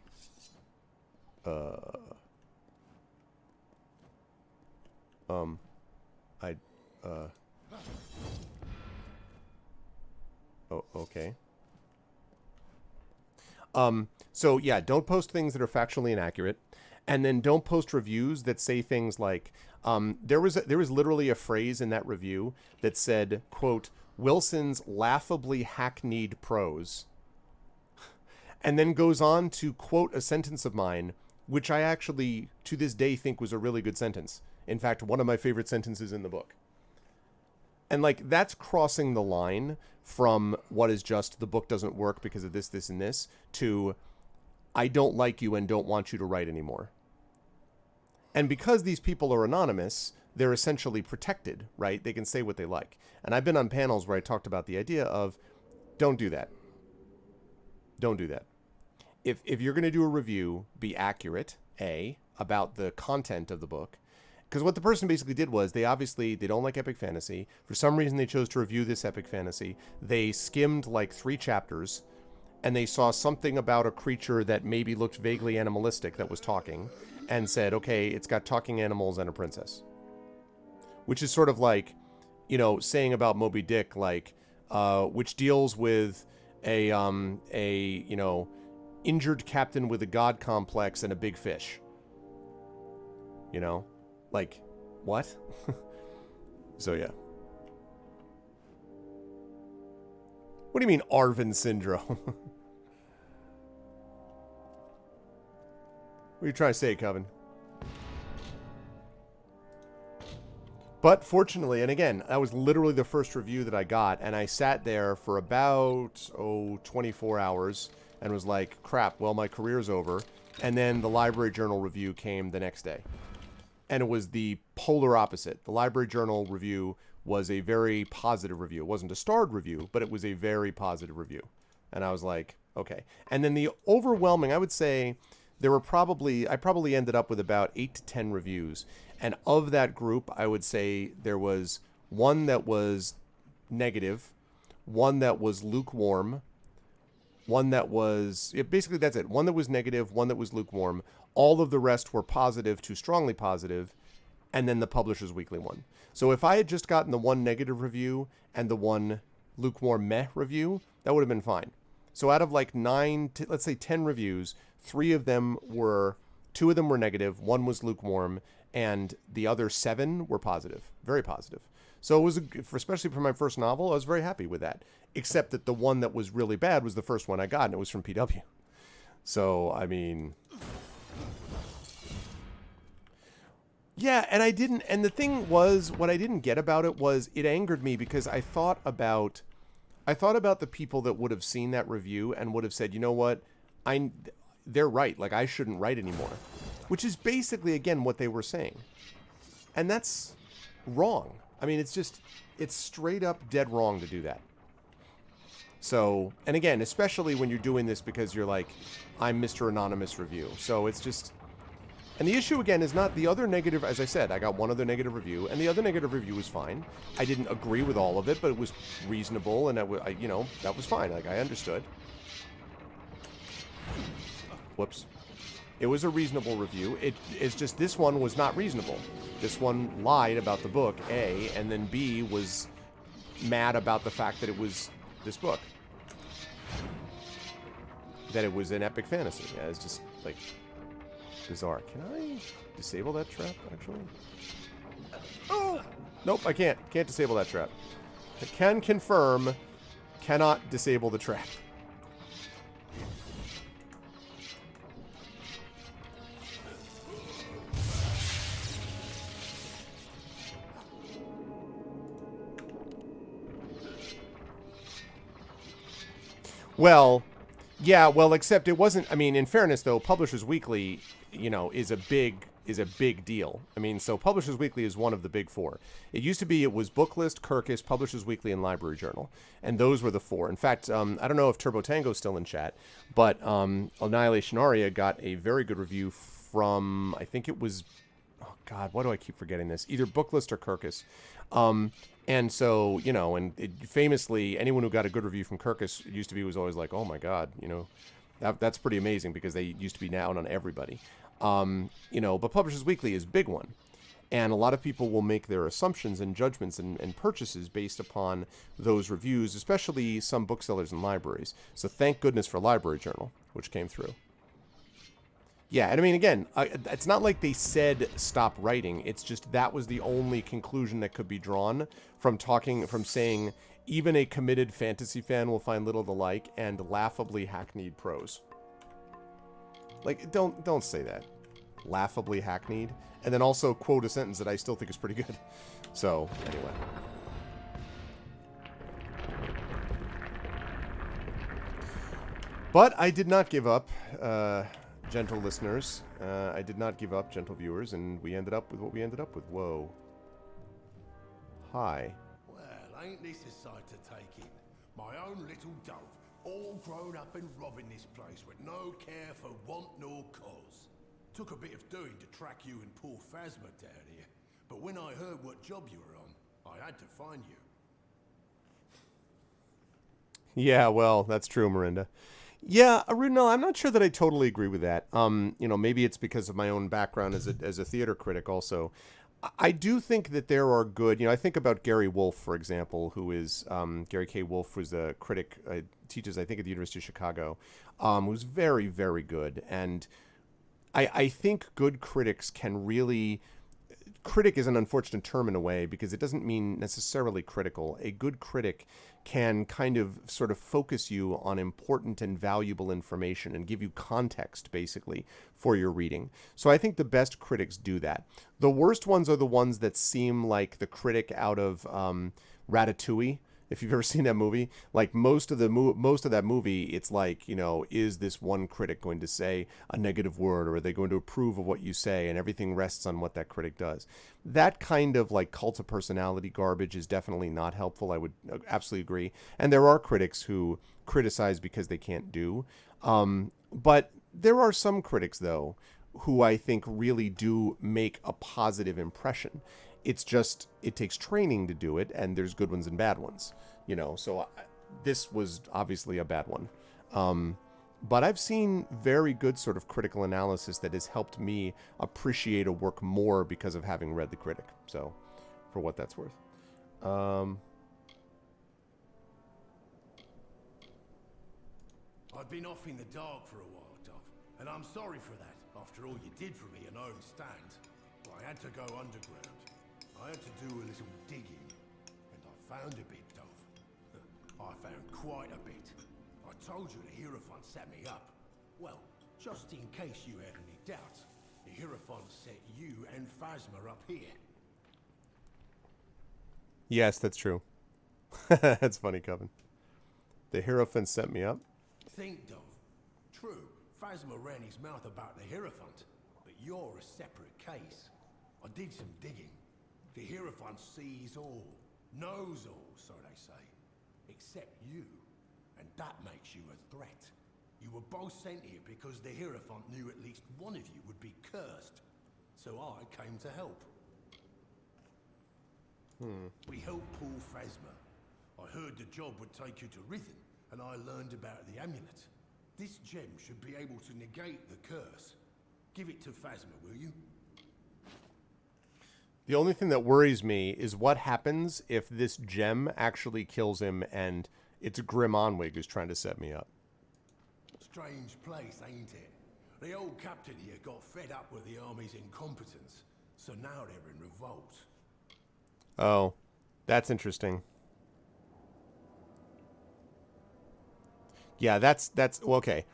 Oh, okay. So yeah, don't post things that are factually inaccurate, and then don't post reviews that say things like, there was literally a phrase in that review that said, quote, Wilson's laughably hackneyed prose, and then goes on to quote a sentence of mine, which I actually, to this day, think was a really good sentence. In fact, one of my favorite sentences in the book. And, like, that's crossing the line from what is just the book doesn't work because of this, this, and this, to I don't like you and don't want you to write anymore. And because these people are anonymous, they're essentially protected, right? They can say what they like. And I've been on panels where I talked about the idea of don't do that. Don't do that. If you're going to do a review, be accurate, A, about the content of the book. Because what the person basically did was, they don't like epic fantasy. For some reason, they chose to review this epic fantasy. They skimmed like 3 chapters, and they saw something about a creature that maybe looked vaguely animalistic that was talking, and said, okay, it's got talking animals and a princess. Which is sort of like, saying about Moby Dick, like, which deals with a injured captain with a god complex and a big fish. Like, what? So, yeah. What do you mean, Arvin syndrome? What are you trying to say, Coven? But fortunately, and again, that was literally the first review that I got, and I sat there for about, 24 hours and was like, crap, well, my career's over. And then the Library Journal review came the next day. And it was the polar opposite. The Library Journal review was a very positive review. It wasn't a starred review, but it was a very positive review. And I was like, okay. And then the overwhelming, I would say, I probably ended up with about 8 to 10 reviews. And of that group, I would say there was one that was negative, one that was lukewarm, one that was, basically that's it. One that was negative, one that was lukewarm. All of the rest were positive to strongly positive, and then the Publisher's Weekly one. So if I had just gotten the one negative review and the one lukewarm meh review, that would have been fine. So out of like 9 to, let's say 10 reviews, 2 of them were negative, one was lukewarm, and the other 7 were positive, very positive. So it was, especially for my first novel, I was very happy with that. Except that the one that was really bad was the first one I got, and it was from PW. So, I mean... Yeah, and I didn't... And the thing was, what I didn't get about it was, it angered me because I thought about the people that would have seen that review and would have said, you know what, they're right. Like, I shouldn't write anymore. Which is basically, again, what they were saying. And that's wrong. I mean, it's straight up dead wrong to do that. So, and again, especially when you're doing this because you're like, I'm Mr. Anonymous Review. So it's just... And the issue, again, is not the other negative... As I said, I got one other negative review, and the other negative review was fine. I didn't agree with all of it, but it was reasonable, and you know, that was fine. Like, I understood. Whoops. It was a reasonable review. It's just this one was not reasonable. This one lied about the book, A, and then B was mad about the fact that it was this book. That it was an epic fantasy. Yeah, it's just, like... bizarre. Can I disable that trap, actually? Oh! Nope, I can't. Can't disable that trap. I can confirm, cannot disable the trap. Well, yeah, well, except it wasn't... I mean, in fairness, though, Publishers Weekly... you know, is a big deal. I mean, so Publishers Weekly is one of the big 4. It used to be, it was Booklist, Kirkus, Publishers Weekly, and Library Journal. And those were the 4. In fact, I don't know if Turbo Tango's still in chat, but Annihilation Aria got a very good review from, I think it was, oh God, why do I keep forgetting this? Either Booklist or Kirkus. And so, you know, and famously, anyone who got a good review from Kirkus was always like, oh my God, you know, that's pretty amazing because they used to be down on everybody. You know, but Publishers Weekly is a big one. And a lot of people will make their assumptions and judgments and purchases based upon those reviews, especially some booksellers and libraries. So thank goodness for Library Journal, which came through. Yeah, and I mean, again, it's not like they said stop writing. It's just that was the only conclusion that could be drawn from saying even a committed fantasy fan will find little to like and laughably hackneyed prose. Like, don't say that. Laughably hackneyed. And then also quote a sentence that I still think is pretty good. So, anyway. But I did not give up, gentle listeners. I did not give up, gentle viewers, and we ended up with what we ended up with. Whoa. Hi. Well, ain't this a sight to take in? My own little dove, all grown up and robbing this place with no care for want nor cause. Took a bit of doing to track you and poor Phasma down here, but when I heard what job you were on, I had to find you. Yeah, well, that's true, Miranda. Yeah, no, I'm not sure that I totally agree with that. You know, maybe it's because of my own background as a theater critic also. I do think that there are good, you know, I think about Gary Wolfe, for example, who is, Gary K. Wolfe was a critic, teaches, I think, at the University of Chicago, who's very, very good. And I think good critics can really... Critic is an unfortunate term in a way because it doesn't mean necessarily critical. A good critic can kind of sort of focus you on important and valuable information and give you context, basically, for your reading. So I think the best critics do that. The worst ones are the ones that seem like the critic out of Ratatouille. If you've ever seen that movie, like most of that movie, it's like, you know, is this one critic going to say a negative word, or are they going to approve of what you say? And everything rests on what that critic does. That kind of like cult of personality garbage is definitely not helpful. I would absolutely agree. And there are critics who criticize because they can't do. But there are some critics, though, who I think really do make a positive impression. It's just, it takes training to do it, and there's good ones and bad ones, you know, so this was obviously a bad one. But I've seen very good sort of critical analysis that has helped me appreciate a work more because of having read the critic, so, for what that's worth. I've been off in the dark for a while, Dove, and I'm sorry for that, after all you did for me in Owen Stand. I had to go underground. I had to do a little digging, and I found a bit, Dove. I found quite a bit. I told you the Hierophant set me up. Well, just in case you had any doubts, the Hierophant set you and Phasma up here. Yes, that's true. That's funny, Coven. The Hierophant sent me up. Think, Dove. True, Phasma ran his mouth about the Hierophant, but you're a separate case. I did some digging. The Hierophant sees all, knows all, so they say. Except you. And that makes you a threat. You were both sent here because the Hierophant knew at least one of you would be cursed. So I came to help. We helped pull Phasma. I heard the job would take you to Rhythm, and I learned about the amulet. This gem should be able to negate the curse. Give it to Phasma, will you? The only thing that worries me is what happens if this gem actually kills him and it's Grim Onwig who's trying to set me up. Strange place, ain't it? The old captain here got fed up with the army's incompetence, so now they're in revolt. Oh, that's interesting. Yeah, that's well, okay.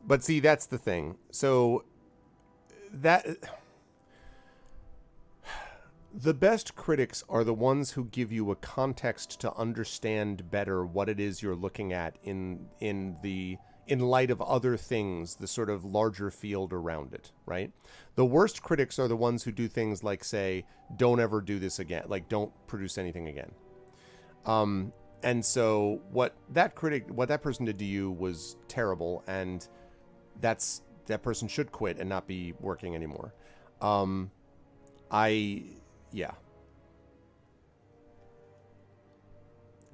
But see, that's the thing. So that the best critics are the ones who give you a context to understand better what it is you're looking at in light of other things, the sort of larger field around it, right? The worst critics are the ones who do things like say, don't ever do this again, like don't produce anything again. And so what that person did to you was terrible, and that person should quit and not be working anymore. Yeah.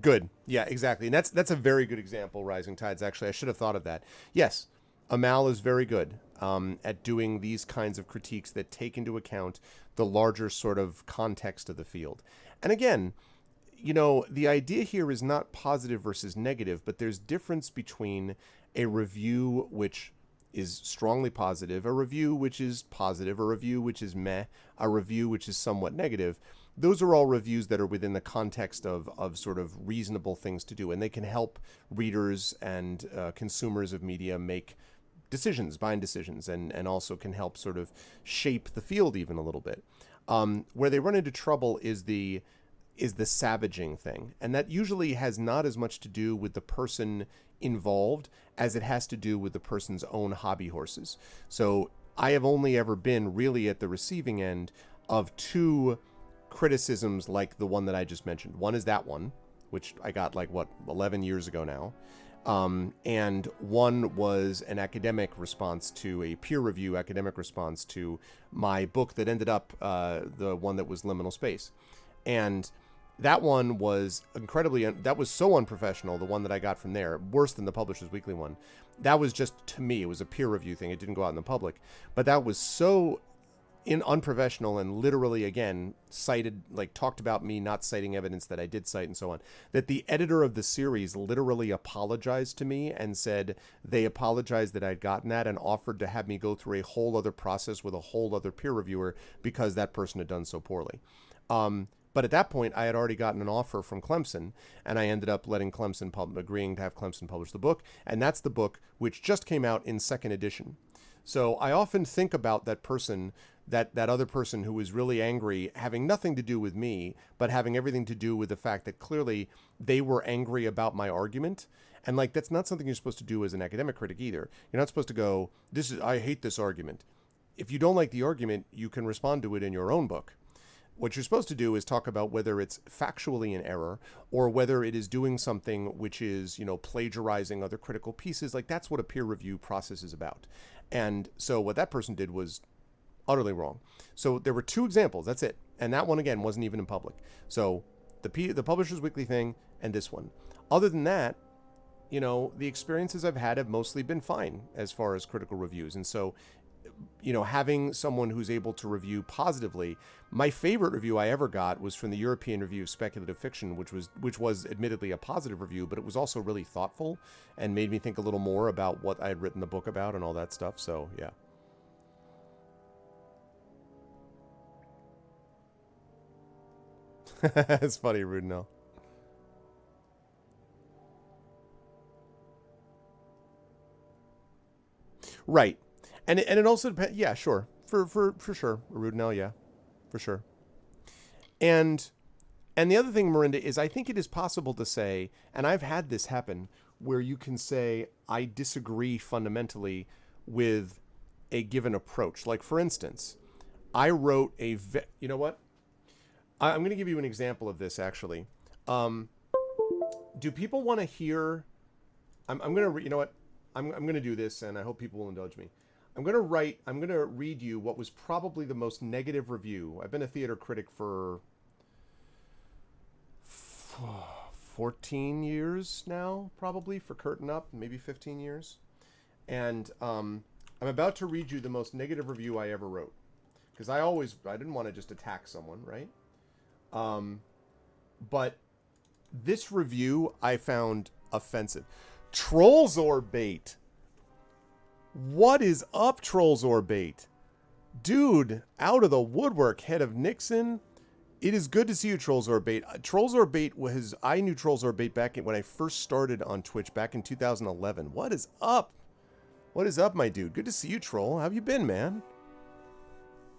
Good. Yeah, exactly. And that's a very good example, Rising Tides. Actually, I should have thought of that. Yes, Amal is very good at doing these kinds of critiques that take into account the larger sort of context of the field. And again, you know, the idea here is not positive versus negative, but there's difference between a review which is strongly positive, a review which is positive, a review which is meh, a review which is somewhat negative. Those are all reviews that are within the context of sort of reasonable things to do, and they can help readers and consumers of media make decisions, buying decisions, and also can help sort of shape the field even a little bit. Where they run into trouble is the savaging thing, and that usually has not as much to do with the person involved as it has to do with the person's own hobby horses. So I have only ever been really at the receiving end of two criticisms like the one that I just mentioned. One is that one, which I got 11 years ago now. And one was an academic response to a peer review academic response to my book that ended up the one that was Liminal Space. And that one was that was so unprofessional, the one that I got from there, worse than the Publisher's Weekly one. That was just, to me, it was a peer review thing. It didn't go out in the public. But that was so unprofessional and literally, again, talked about me not citing evidence that I did cite and so on, that the editor of the series literally apologized to me and said they apologized that I'd gotten that and offered to have me go through a whole other process with a whole other peer reviewer because that person had done so poorly. But at that point, I had already gotten an offer from Clemson, and I ended up agreeing to have Clemson publish the book, and that's the book which just came out in second edition. So I often think about that person, that other person who was really angry, having nothing to do with me, but having everything to do with the fact that clearly they were angry about my argument. And that's not something you're supposed to do as an academic critic either. You're not supposed to go, I hate this argument. If you don't like the argument, you can respond to it in your own book. What you're supposed to do is talk about whether it's factually in error or whether it is doing something which is, plagiarizing other critical pieces. That's what a peer review process is about. And so what that person did was utterly wrong. So there were two examples. That's it. And that one, again, wasn't even in public. So the Publisher's Weekly thing and this one. Other than that, the experiences I've had have mostly been fine as far as critical reviews. And so, having someone who's able to review positively. My favorite review I ever got was from the European Review of Speculative Fiction, which was admittedly a positive review, but it was also really thoughtful and made me think a little more about what I had written the book about and all that stuff. So, yeah. It's funny, Rudnell. Right. And it also depends. Yeah, sure. For sure. Rudnell, yeah. For sure. And the other thing, Miranda, is I think it is possible to say, and I've had this happen, where you can say, I disagree fundamentally with a given approach. Like, for instance, I wrote you know what? I'm going to give you an example of this, actually. Do people want to hear... I'm going to... You know what? I'm going to do this, and I hope people will indulge me. I'm going to read you what was probably the most negative review. I've been a theater critic for 14 years now, probably, for Curtain Up, maybe 15 years. And I'm about to read you the most negative review I ever wrote. Because I didn't want to just attack someone, right? But this review I found offensive. Trolls or Bait. What is up, Trolls or Bait? Dude, out of the woodwork, head of Nixon. It is good to see you, Trolls or Bait. Trolls or Bait I knew Trolls or Bait back when I first started on Twitch back in 2011. What is up? What is up, my dude? Good to see you, Troll. How have you been, man?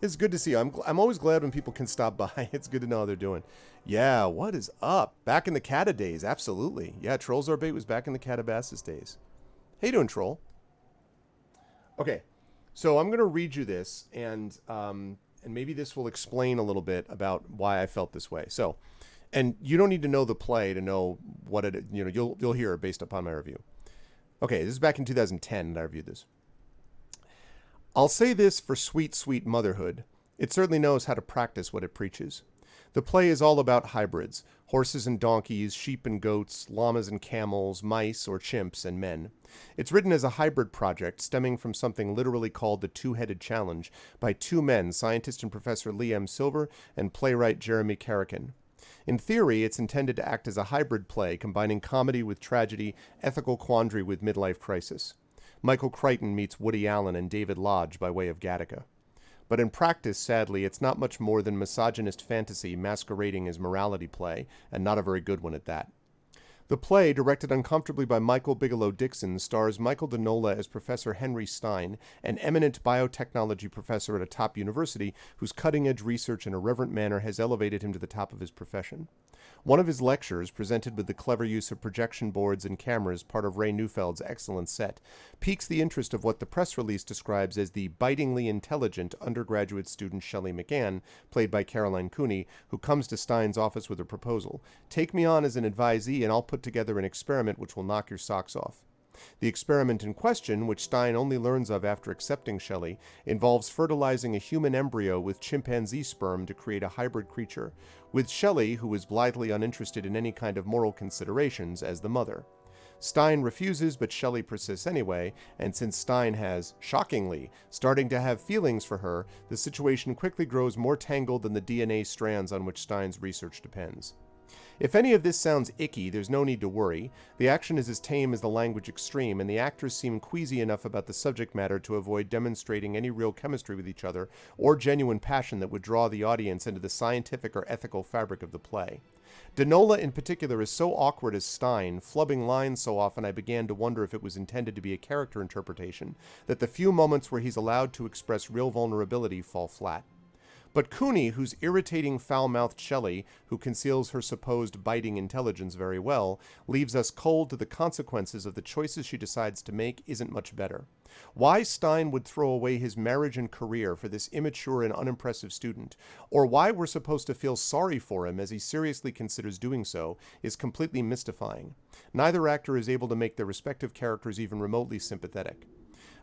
It's good to see you. I'm always glad when people can stop by. It's good to know how they're doing. Yeah, what is up? Back in the Cata days, absolutely. Yeah, Trolls or Bait was back in the Catabasis days. How you doing, Troll? Okay, so I'm going to read you this, and maybe this will explain a little bit about why I felt this way. So, and you don't need to know the play to know what it, you'll hear it based upon my review. Okay, this is back in 2010 that I reviewed this. I'll say this for sweet, sweet motherhood. It certainly knows how to practice what it preaches. The play is all about hybrids, horses and donkeys, sheep and goats, llamas and camels, mice or chimps and men. It's written as a hybrid project stemming from something literally called the Two-Headed Challenge by two men, scientist and Professor Lee M. Silver and playwright Jeremy Carrican. In theory, it's intended to act as a hybrid play combining comedy with tragedy, ethical quandary with midlife crisis. Michael Crichton meets Woody Allen and David Lodge by way of Gattaca. But in practice, sadly, it's not much more than misogynist fantasy masquerading as morality play, and not a very good one at that. The play, directed uncomfortably by Michael Bigelow Dixon, stars Michael DeNola as Professor Henry Stein, an eminent biotechnology professor at a top university whose cutting-edge research in a reverent manner has elevated him to the top of his profession. One of his lectures, presented with the clever use of projection boards and cameras, part of Ray Neufeld's excellent set, piques the interest of what the press release describes as the bitingly intelligent undergraduate student Shelley McGann, played by Caroline Cooney, who comes to Stein's office with a proposal. Take me on as an advisee and I'll put together an experiment which will knock your socks off. The experiment in question, which Stein only learns of after accepting Shelley, involves fertilizing a human embryo with chimpanzee sperm to create a hybrid creature, with Shelley, who is blithely uninterested in any kind of moral considerations, as the mother. Stein refuses, but Shelley persists anyway, and since Stein has, shockingly, starting to have feelings for her, the situation quickly grows more tangled than the DNA strands on which Stein's research depends. If any of this sounds icky, there's no need to worry. The action is as tame as the language extreme, and the actors seem queasy enough about the subject matter to avoid demonstrating any real chemistry with each other, or genuine passion that would draw the audience into the scientific or ethical fabric of the play. DeNola in particular is so awkward as Stein, flubbing lines so often I began to wonder if it was intended to be a character interpretation, that the few moments where he's allowed to express real vulnerability fall flat. But Cooney, whose irritating foul-mouthed Shelley, who conceals her supposed biting intelligence very well, leaves us cold to the consequences of the choices she decides to make, isn't much better. Why Stein would throw away his marriage and career for this immature and unimpressive student, or why we're supposed to feel sorry for him as he seriously considers doing so, is completely mystifying. Neither actor is able to make their respective characters even remotely sympathetic.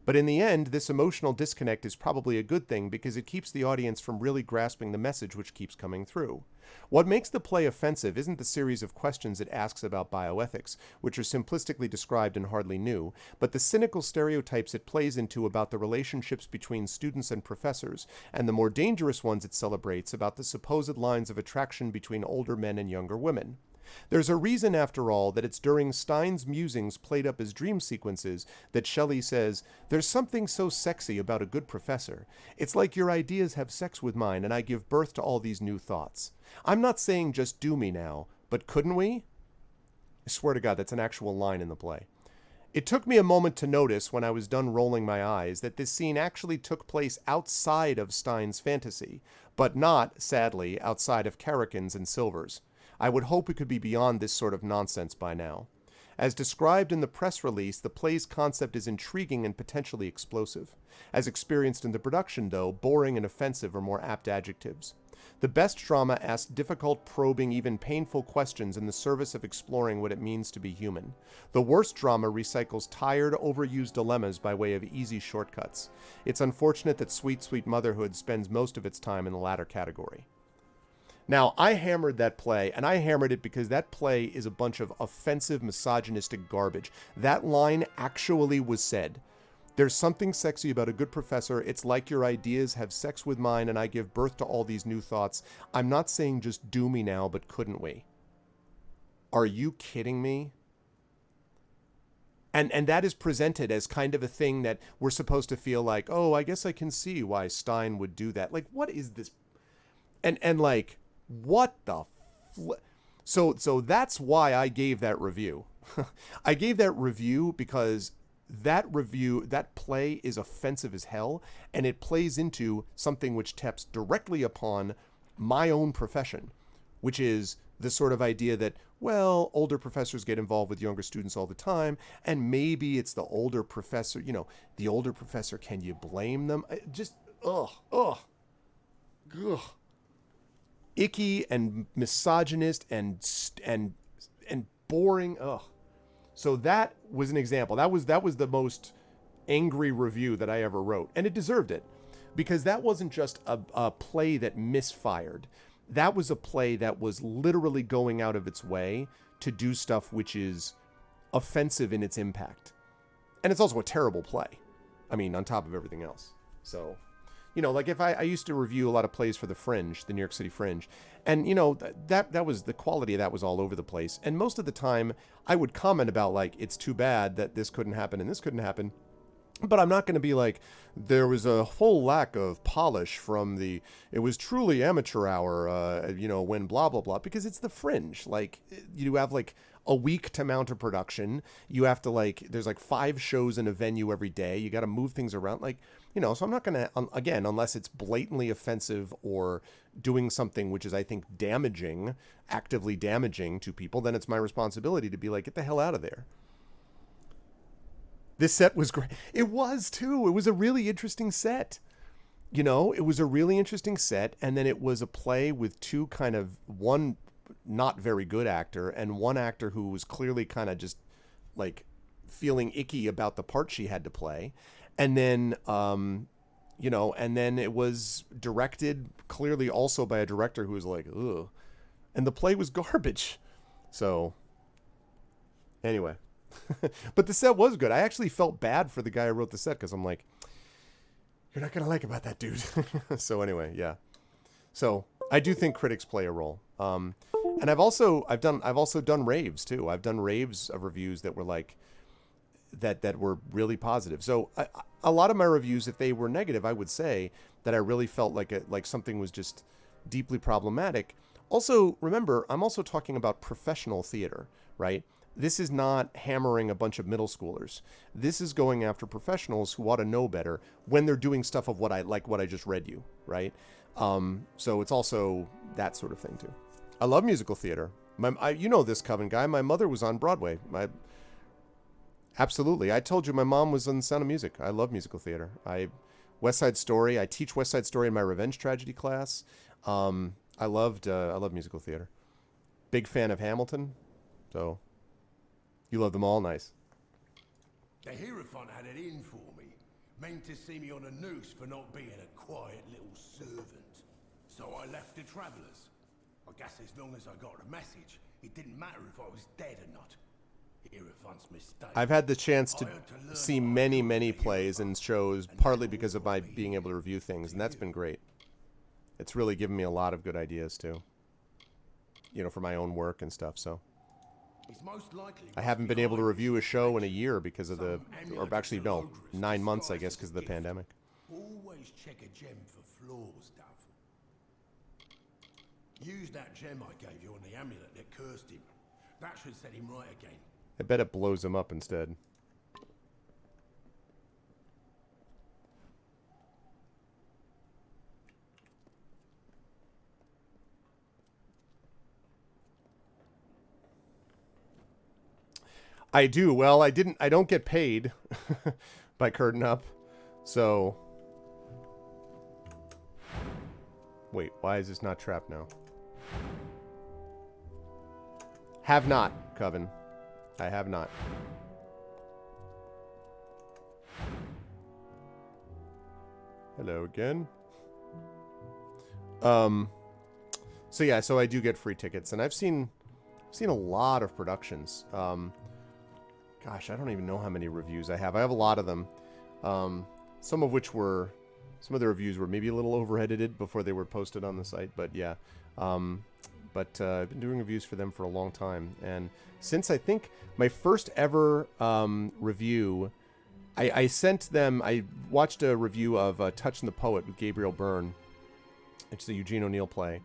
But in the end, this emotional disconnect is probably a good thing because it keeps the audience from really grasping the message which keeps coming through. What makes the play offensive isn't the series of questions it asks about bioethics, which are simplistically described and hardly new, but the cynical stereotypes it plays into about the relationships between students and professors, and the more dangerous ones it celebrates about the supposed lines of attraction between older men and younger women. There's a reason, after all, that it's during Stein's musings played up as dream sequences that Shelley says, "There's something so sexy about a good professor. It's like your ideas have sex with mine and I give birth to all these new thoughts. I'm not saying just do me now, but couldn't we?" I swear to God, that's an actual line in the play. It took me a moment to notice when I was done rolling my eyes that this scene actually took place outside of Stein's fantasy, but not, sadly, outside of Carrickins and Silvers. I would hope it could be beyond this sort of nonsense by now. As described in the press release, the play's concept is intriguing and potentially explosive. As experienced in the production, though, boring and offensive are more apt adjectives. The best drama asks difficult, probing, even painful questions in the service of exploring what it means to be human. The worst drama recycles tired, overused dilemmas by way of easy shortcuts. It's unfortunate that Sweet Sweet Motherhood spends most of its time in the latter category. Now, I hammered that play, and I hammered it because that play is a bunch of offensive, misogynistic garbage. That line actually was said. There's something sexy about a good professor. It's like your ideas have sex with mine and I give birth to all these new thoughts. I'm not saying just do me now, but couldn't we? Are you kidding me? And that is presented as kind of a thing that we're supposed to feel like, oh, I guess I can see why Stein would do that. Like, what is this? And like, what the So that's why I gave that review. I gave that review because that play is offensive as hell, and it plays into something which taps directly upon my own profession, which is the sort of idea that, well, older professors get involved with younger students all the time, and maybe it's the older professor, the older professor, can you blame them? Just, ugh. Icky and misogynist and boring, ugh. So that was an example. That was the most angry review that I ever wrote. And it deserved it. Because that wasn't just a play that misfired. That was a play that was literally going out of its way to do stuff which is offensive in its impact. And it's also a terrible play. I mean, on top of everything else. So, like if I used to review a lot of plays for the Fringe, the New York City Fringe, and that was, the quality of that was all over the place. And most of the time I would comment about like, it's too bad that this couldn't happen and this couldn't happen. But I'm not going to be like, there was a whole lack of polish from it was truly amateur hour, when blah, blah, blah, because it's the Fringe. Like, you have like a week to mount a production. You have to there's like 5 shows in a venue every day. You got to move things around. So I'm not going to, again, unless it's blatantly offensive or doing something which is, I think, actively damaging to people, then it's my responsibility to be like, get the hell out of there. This set was great. It was, too. It was a really interesting set. It was a really interesting set, and then it was a play with one not very good actor and one actor who was clearly kind of just, feeling icky about the part she had to play. And then, and then it was directed clearly also by a director who was like, ugh. And the play was garbage. So, anyway. But the set was good. I actually felt bad for the guy who wrote the set because I'm like, you're not going to like about that dude. So anyway, yeah. So I do think critics play a role. And I've also done raves too. I've done raves of reviews that were like, that were really positive. So a lot of my reviews, if they were negative, I would say that I really felt like something was just deeply problematic. Also, remember, I'm also talking about professional theater, right? This is not hammering a bunch of middle schoolers. This is going after professionals who ought to know better when they're doing stuff of what I just read you, right? So it's also that sort of thing too. I love musical theater. This, Coven guy. My mother was on Broadway. Absolutely. I told you my mom was on The Sound of Music. I love musical theater. West Side Story. I teach West Side Story in my revenge tragedy class. I love musical theater. Big fan of Hamilton. So you love them all. Nice. The Hierophant had it in for me. Meant to see me on a noose for not being a quiet little servant. So I left the Travellers. I guess as long as I got a message, it didn't matter if I was dead or not. Hierophant's mistake. I've had the chance to see many plays and shows, partly because of my being able to review things, and that's been great. It's really given me a lot of good ideas, too. you know, for my own work and stuff. So It's most likely I haven't been able to review a show in a year because of the, or actually no, 9 months I guess because of the pandemic. Always check a gem for flaws, Dove. Use that gem I gave you on the amulet that cursed him. That should set him right again. I bet it blows him up instead. I do. Well, I don't get paid by Curtain Up. So wait, why is this not trapped now? Have not, Coven. I have not. Hello again. So yeah, so I do get free tickets, and I've seen a lot of productions. Gosh, I don't even know how many reviews I have. I have a lot of them. Some of the reviews were maybe a little over-edited before they were posted on the site, but yeah. But I've been doing reviews for them for a long time, and since I think my first ever review, I sent them. I watched a review of Touching the Poet with Gabriel Byrne. It's the Eugene O'Neill play,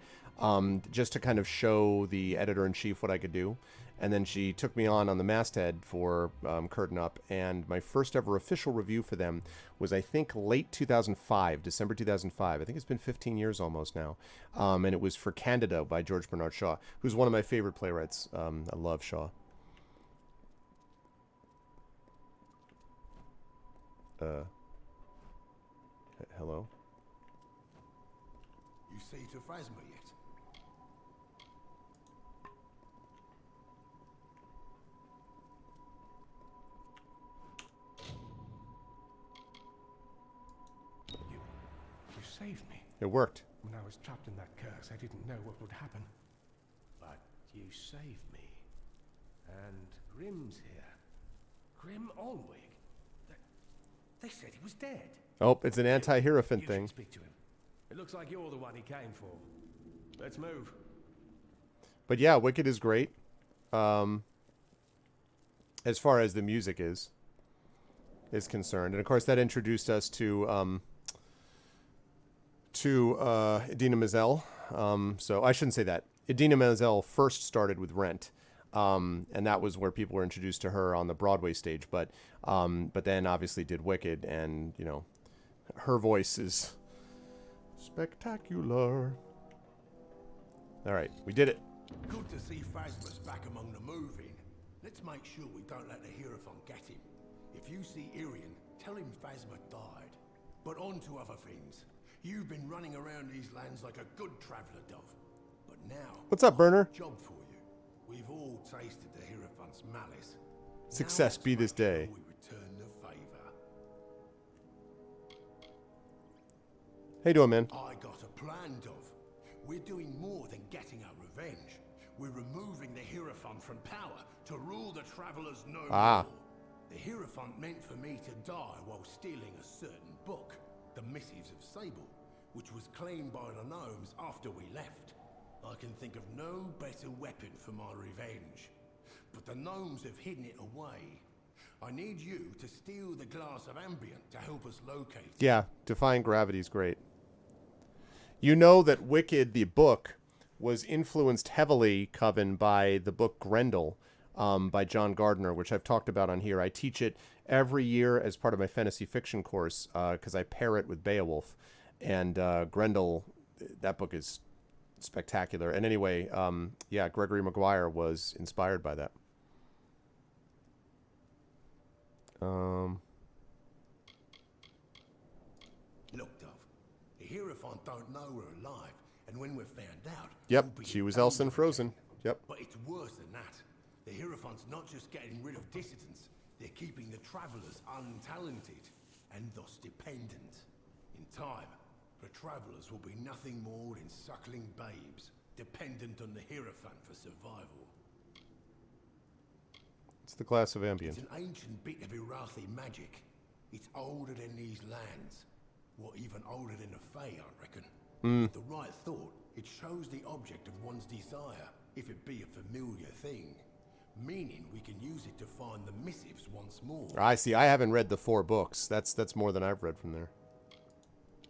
just to kind of show the editor-in-chief what I could do. And then she took me on the masthead for Curtain Up, and my first ever official review for them was, I think, late 2005, December 2005. I think it's been 15 years almost now. And it was for Candida by George Bernard Shaw, who's one of my favorite playwrights. I love Shaw. Hello? You see to Phasma yet? You saved me. It worked. When I was trapped in that curse, I didn't know what would happen. But you saved me. And Grim's here. Grim Olwig. They said he was dead. Oh, it's an anti-Hierophant You thing. should speak to him. It looks like you're the one he came for. Let's move. But yeah, Wicked is great. As far as the music is concerned, and of course that introduced us to Idina Menzel. So I shouldn't say that. Idina Menzel first started with Rent, and that was where people were introduced to her on the Broadway stage. But then obviously did Wicked, and you know, her voice is spectacular. All right, we did it. Good to see Phasma's back among the moving. Let's make sure we don't let the Hierophant get him. If you see Irian, tell him Phasma died. But on to other things. You've been running around these lands like a good traveller, Dove. But now... What's up, Burner? Job for you. We've all tasted the Hierophant's malice. Success be this day. We return the favour. How you doing, man? I got a plan, Dove. We're doing more than getting our revenge. We're removing the Hierophant from power to rule the Travelers no more. The Hierophant meant for me to die while stealing a certain book, the Missives of Sable, which was claimed by the gnomes after we left. I can think of no better weapon for my revenge. But the gnomes have hidden it away. I need you to steal the glass of ambient to help us locate it. Yeah, Defying Gravity's great. You know that Wicked, the book, was influenced heavily, Coven, by the book Grendel by John Gardner, which I've talked about on here. I teach it every year as part of my fantasy fiction course because I pair it with Beowulf. And Grendel, that book is spectacular. And anyway, yeah, Gregory Maguire was inspired by that. Look, Dove, the Hierophant don't know we're alive, and when we're found out... Yep, we'll be she was in Elsa in danger Frozen. again. Yep. But it's worse than that. The Hierophant's not just getting rid of dissidents, they're keeping the Travelers untalented, and thus dependent. In time, the Travelers will be nothing more than suckling babes, dependent on the Hierophant for survival. It's the glass of ambient. It's an ancient bit of Irathi magic. It's older than these lands. What, even older than the Fae, I reckon. With the right thought, it shows the object of one's desire. if it be a familiar thing, meaning we can use it to find the missives once more. I see. I haven't read the 4 books. That's more than I've read from there.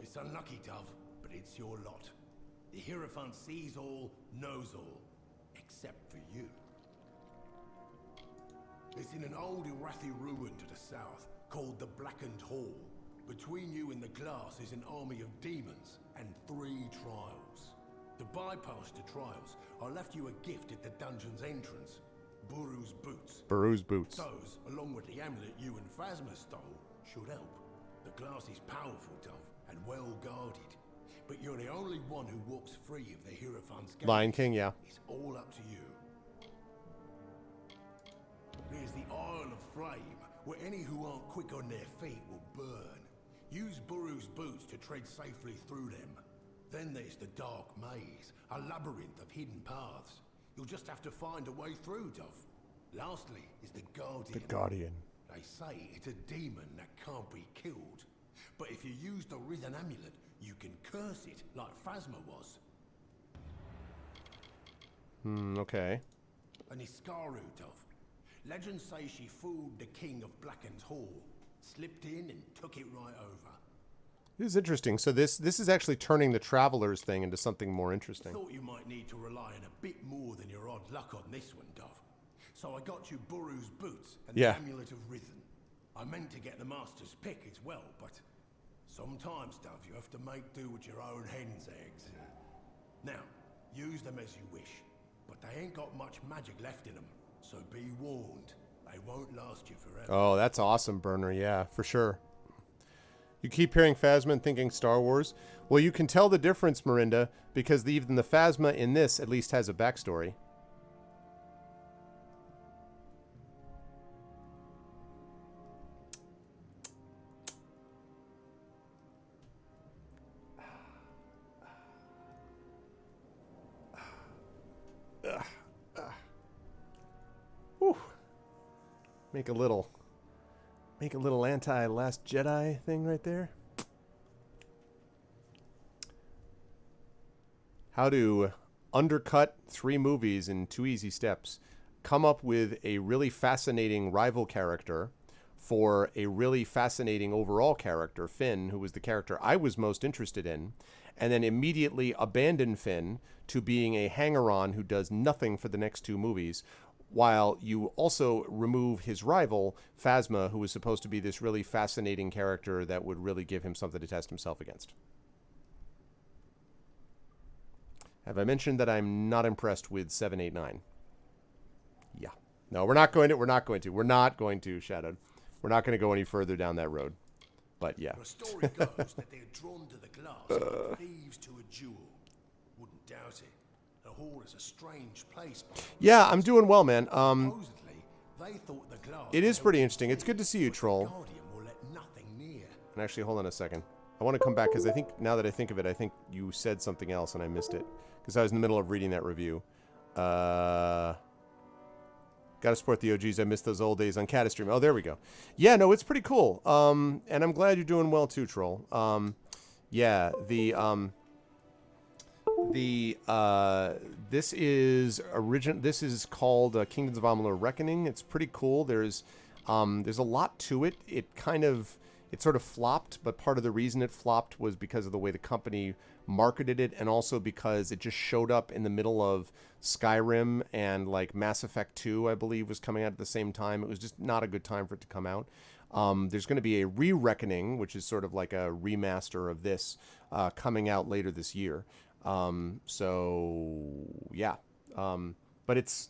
It's unlucky, Dove, but it's your lot. The Hierophant sees all, knows all, except for you. It's in an old Irathi ruin to the south, called the Blackened Hall. Between you and the glass is an army of demons and 3 trials. To bypass the trials, I left you a gift at the dungeon's entrance. Buru's boots. Buru's boots. Those, along with the amulet you and Phasma stole, should help. The glass is powerful, Dove, and well guarded. But you're the only one who walks free of the Hierophant's gaze. Lion King, yeah. It's all up to you. There's the Isle of Flame, where any who aren't quick on their feet will burn. Use Buru's boots to tread safely through them. Then there's the Dark Maze, a labyrinth of hidden paths. You'll just have to find a way through, Dove. Lastly is the Guardian. The Guardian. They say it's a demon that can't be killed. But if you use the Risen Amulet, you can curse it like Phasma was. Okay. And Iskaru, Dove. Legends say she fooled the king of Blackened Hall, slipped in and took it right over. This is interesting. So this is actually turning the Travelers thing into something more interesting. Thought you might need to rely on a bit more than your odd luck on this one, Dove. So I got you Buru's boots and the Amulet of Risen. I meant to get the Master's pick as well, but sometimes, Dove, you have to make do with your own hen's eggs. Now, use them as you wish, but they ain't got much magic left in them, so be warned. They won't last you forever. Oh, that's awesome, Burner. Yeah, for sure. You keep hearing Phasma and thinking Star Wars? Well, you can tell the difference, Mirinda, because even the Phasma in this at least has a backstory. Whew. Make a little anti-Last Jedi thing right there. How to undercut 3 movies in 2 easy steps. Come up with a really fascinating rival character for a really fascinating overall character, Finn, who was the character I was most interested in, and then immediately abandon Finn to being a hanger-on who does nothing for the next 2 movies, while you also remove his rival, Phasma, who was supposed to be this really fascinating character that would really give him something to test himself against. Have I mentioned that I'm not impressed with 7, 8, 9? Yeah. No, we're not going to, Shadowed. We're not going to go any further down that road. But yeah. The story goes that they're drawn to the glass like thieves to a jewel. Wouldn't doubt it. The hall is a strange place. Yeah, I'm doing well, man. Supposedly, they thought the glass it is pretty interesting. It's good to see you, Troll. Guardian will let nothing near. And actually, hold on a second. I want to come back because I think, now that I think of it, I think you said something else and I missed it. Because I was in the middle of reading that review. Gotta support the OGs. I missed those old days on Catastream. Oh, there we go. Yeah, no, it's pretty cool. And I'm glad you're doing well too, Troll. Yeah, this is called Kingdoms of Amalur Reckoning. It's pretty cool. There's a lot to it. It sort of flopped, but part of the reason it flopped was because of the way the company marketed it, and also because it just showed up in the middle of Skyrim and like Mass Effect 2, I believe, was coming out at the same time. It was just not a good time for it to come out. There's going to be a re-reckoning, which is sort of like a remaster of this, coming out later this year. So yeah. But it's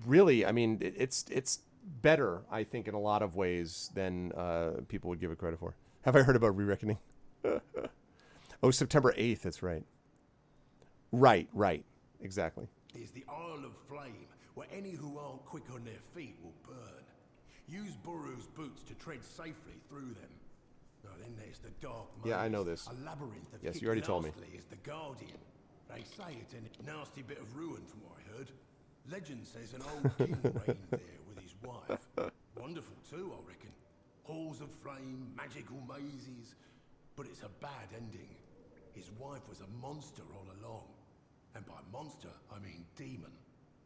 really, I mean, it's better, I think, in a lot of ways than people would give it credit for. Have I heard about re-reckoning? Oh, September 8th, that's right. Right. Exactly. Is the Isle of Flame, where any who aren't quick on their feet will burn. Use Buru's boots to tread safely through them. Now then there's the Dark Maze. Yeah, I know this. A labyrinth of Yes, you already told me. Is the Guardian. They say it's a nasty bit of ruin from what I heard. Legend says an old king reigned there with his wife. Wonderful too, I reckon. Halls of flame, magical mazes. But it's a bad ending. His wife was a monster all along. And by monster, I mean demon.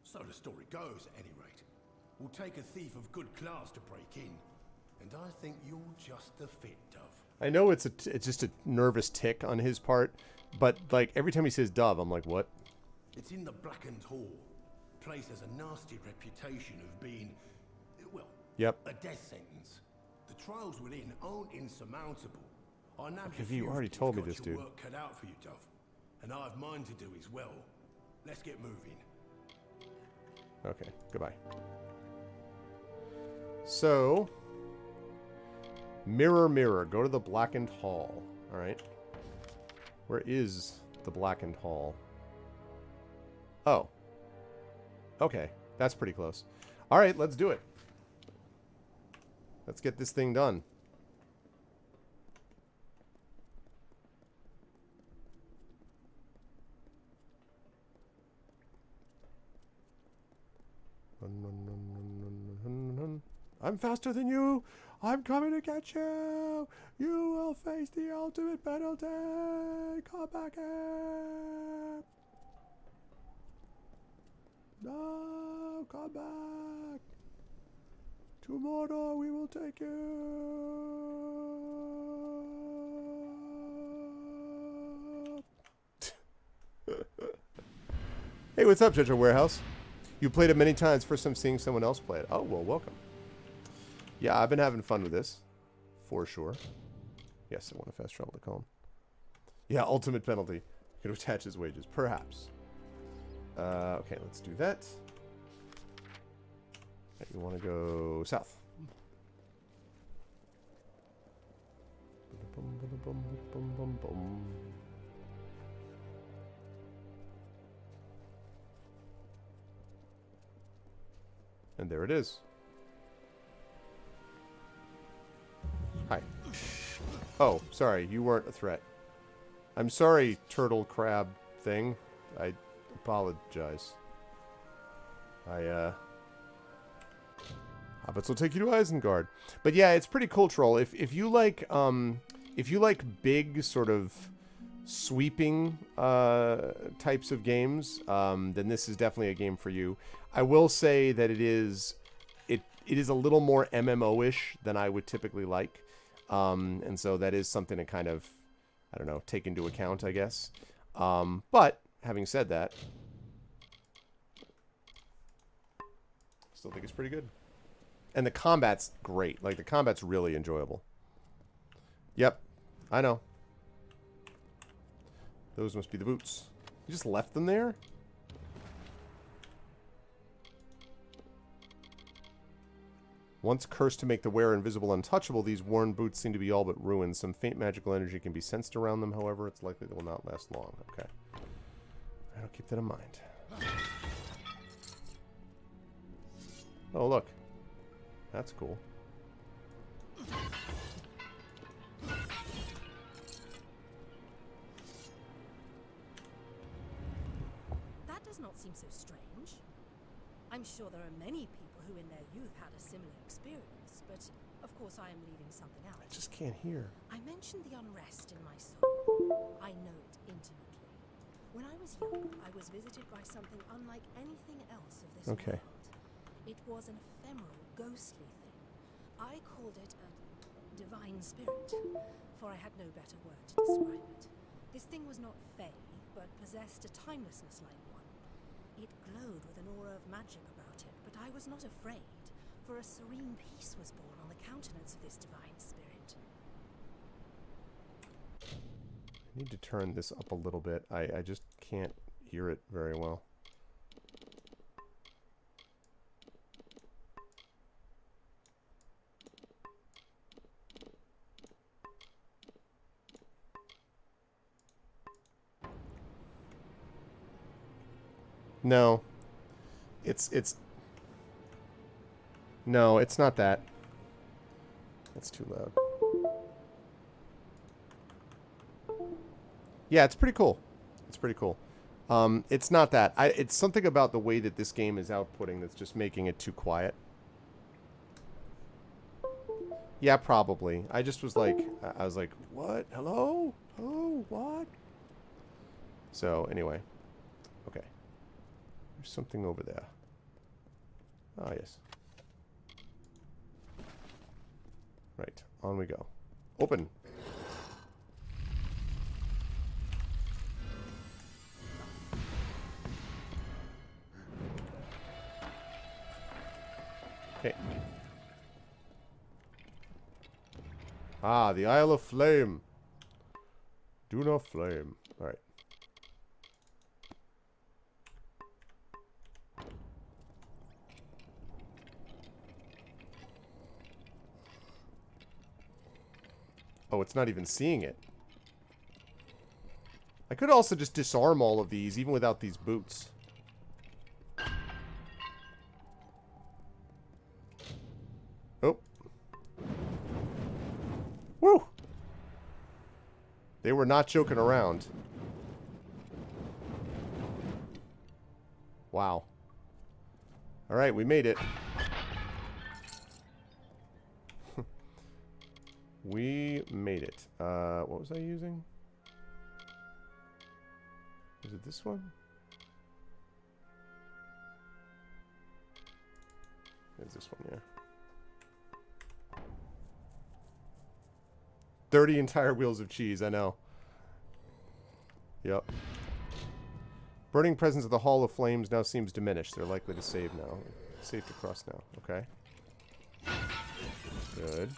So the story goes, at any rate. Will take a thief of good class to break in. And I think you're just the fit, Dove. I know it's just a nervous tick on his part, but like every time he says Dove, I'm like, what? It's in the Blackened Hall. Place has a nasty reputation of being, well, Yep. a death sentence. The trials within aren't insurmountable. I know Okay, you already told me this, dude. Work cut out for you, Dove, and I have mine to do as well. Let's get moving. Okay, goodbye. So, mirror, mirror, go to the Blackened Hall. All right. Where is the Blackened Hall? Oh. Okay, that's pretty close. All right, let's do it. Let's get this thing done. I'm faster than you. I'm coming to get you. You will face the ultimate penalty. Come back here. No, come back. Tomorrow we will take you. Hey, what's up, Treasure Warehouse? You played it many times. First time seeing someone else play it. Oh, well, welcome. Yeah, I've been having fun with this. For sure. Yes, I want a fast travel to calm. Yeah, ultimate penalty. Could attach his wages. Perhaps. Okay, let's do that. You want to go south. And there it is. Hi. Oh, sorry. You weren't a threat. I'm sorry, turtle crab thing. I apologize. Hobbits will take you to Isengard. But yeah, it's pretty cultural. If you like big sort of sweeping types of games, then this is definitely a game for you. I will say that it is a little more MMO-ish than I would typically like. And so that is something to kind of, I don't know, take into account, I guess. But having said that, still think it's pretty good. And the combat's great. Like, the combat's really enjoyable. Yep. I know. Those must be the boots. You just left them there? Once cursed to make the wearer invisible untouchable, these worn boots seem to be all but ruined. Some faint magical energy can be sensed around them, however. It's likely they will not last long. Okay. I'll keep that in mind. Oh, look. That's cool. That does not seem so strange. I'm sure there are many people who in their youth had a similar experience, but of course I am leaving something out. I just can't hear. I mentioned the unrest in my soul. I know it intimately. When I was young, I was visited by something unlike anything else of this world. It was an ephemeral, ghostly thing. I called it a divine spirit, for I had no better word to describe it. This thing was not fey, but possessed a timelessness like one. It glowed with an aura of magic about it, but I was not afraid, for a serene peace was born on the countenance of this divine spirit. I need to turn this up a little bit. I just can't hear it very well. No. No, it's not that. That's too loud. Yeah, it's pretty cool. It's pretty cool. It's not that. It's something about the way that this game is outputting that's just making it too quiet. Yeah, probably. I just was like, I was like, what? Hello? Oh, what? So, anyway. Okay. There's something over there. Ah, yes. Right. On we go. Open. Okay. Ah, the Isle of Flame. Do not flame. Alright. Oh, it's not even seeing it. I could also just disarm all of these, even without these boots. Oh. Woo! They were not joking around. Wow. Alright, we made it. We made it. What was I using? Was it this one? It's this one, yeah. 30 entire wheels of cheese, I know. Yep. Burning presence of the Hall of Flames now seems diminished. They're likely to save now. Safe to cross now. Okay. Good.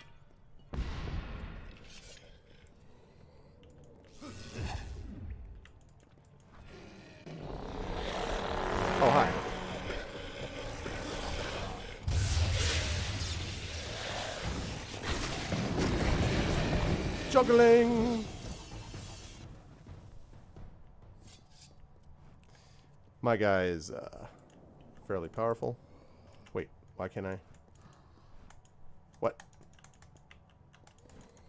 Oh, hi. Juggling! My guy is fairly powerful. Wait, why can't I? What?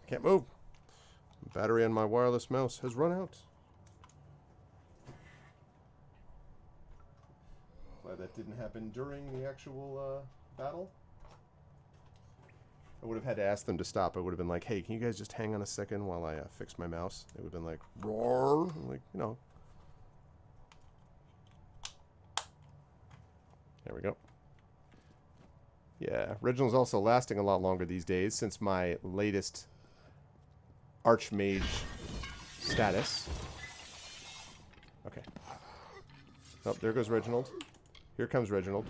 Can't move. Battery on my wireless mouse has run out. Glad that didn't happen during the actual battle. I would have had to ask them to stop. I would have been like, hey, can you guys just hang on a second while I fix my mouse? They would have been like, roar. I'm like, you know. There we go. Yeah, Original's also lasting a lot longer these days since my latest Archmage status. Okay. Oh, there goes Reginald. Here comes Reginald.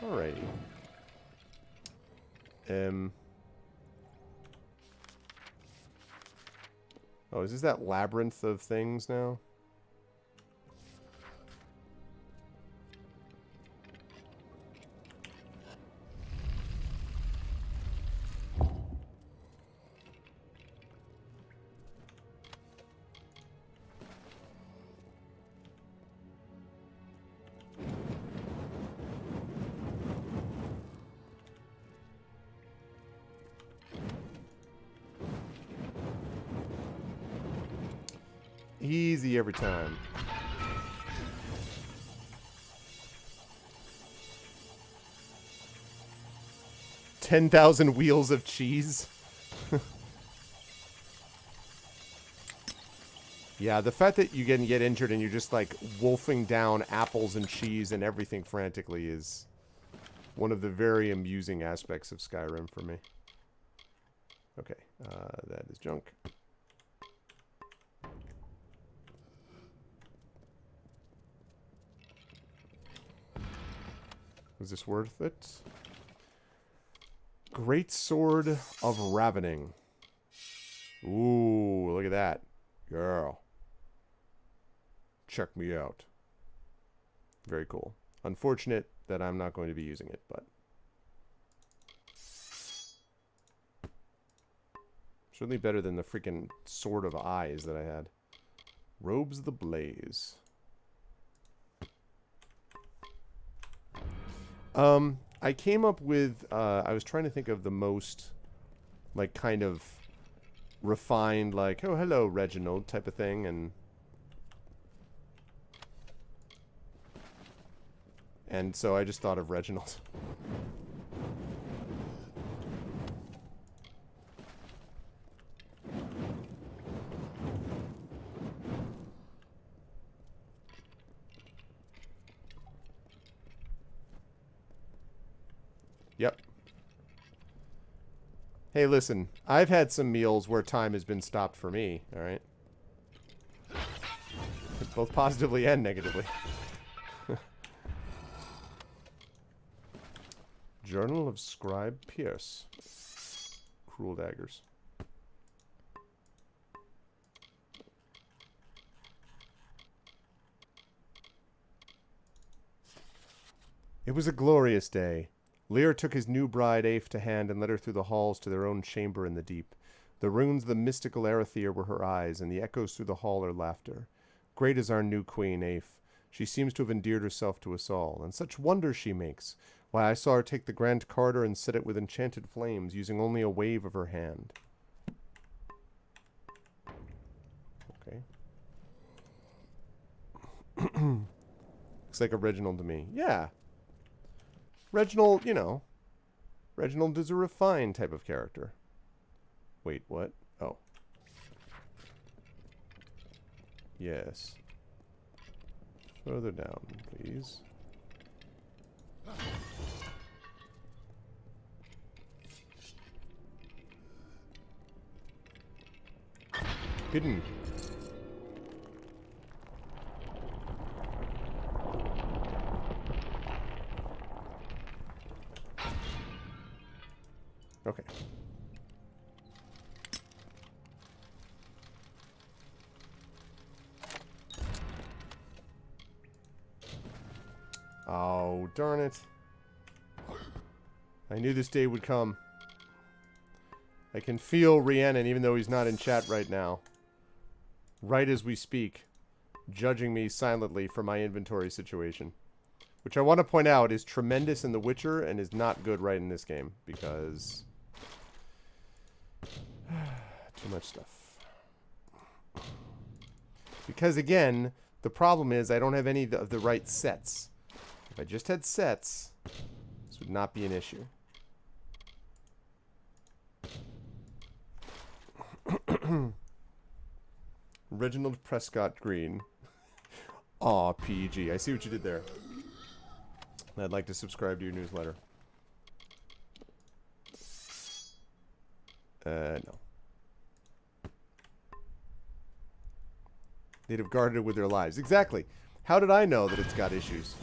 Alrighty. Oh, is this that labyrinth of things now? Easy every time. $10,000 wheels of cheese. Yeah, the fact that you get injured and you're just like wolfing down apples and cheese and everything frantically is one of the very amusing aspects of Skyrim for me. Okay, that is junk. Was this worth it? Great Sword of Ravening. Ooh, look at that. Girl. Check me out. Very cool. Unfortunate that I'm not going to be using it, but certainly better than the freaking Sword of Eyes that I had. Robes of the Blaze. I came up with, I was trying to think of the most, like, kind of refined, like, oh, hello, Reginald, type of thing, and so I just thought of Reginald. Yep. Hey, listen. I've had some meals where time has been stopped for me, alright? Both positively and negatively. Journal of Scribe Pierce. Cruel daggers. It was a glorious day. Lear took his new bride Aif to hand and led her through the halls to their own chamber in the deep. The runes of the mystical Erethyr were her eyes, and the echoes through the hall her laughter. Great is our new queen, Aif. She seems to have endeared herself to us all, and such wonders she makes. Why, I saw her take the grand corridor and set it with enchanted flames, using only a wave of her hand. Okay. Looks like a Reginald to me. Yeah. Reginald, you know. Reginald is a refined type of character. Wait, what? Oh. Yes. Further down, please. Hidden. Okay. Oh, darn it. I knew this day would come. I can feel Rhiannon, even though he's not in chat right now. Right as we speak. Judging me silently for my inventory situation. Which I want to point out is tremendous in The Witcher and is not good right in this game. Because... too much stuff. Because again, the problem is I don't have any of the right sets. If I just had sets, this would not be an issue. Reginald Prescott Green. Aw, PG. I see what you did there. I'd like to subscribe to your newsletter. No. They'd have guarded it with their lives. Exactly. How did I know that it's got issues?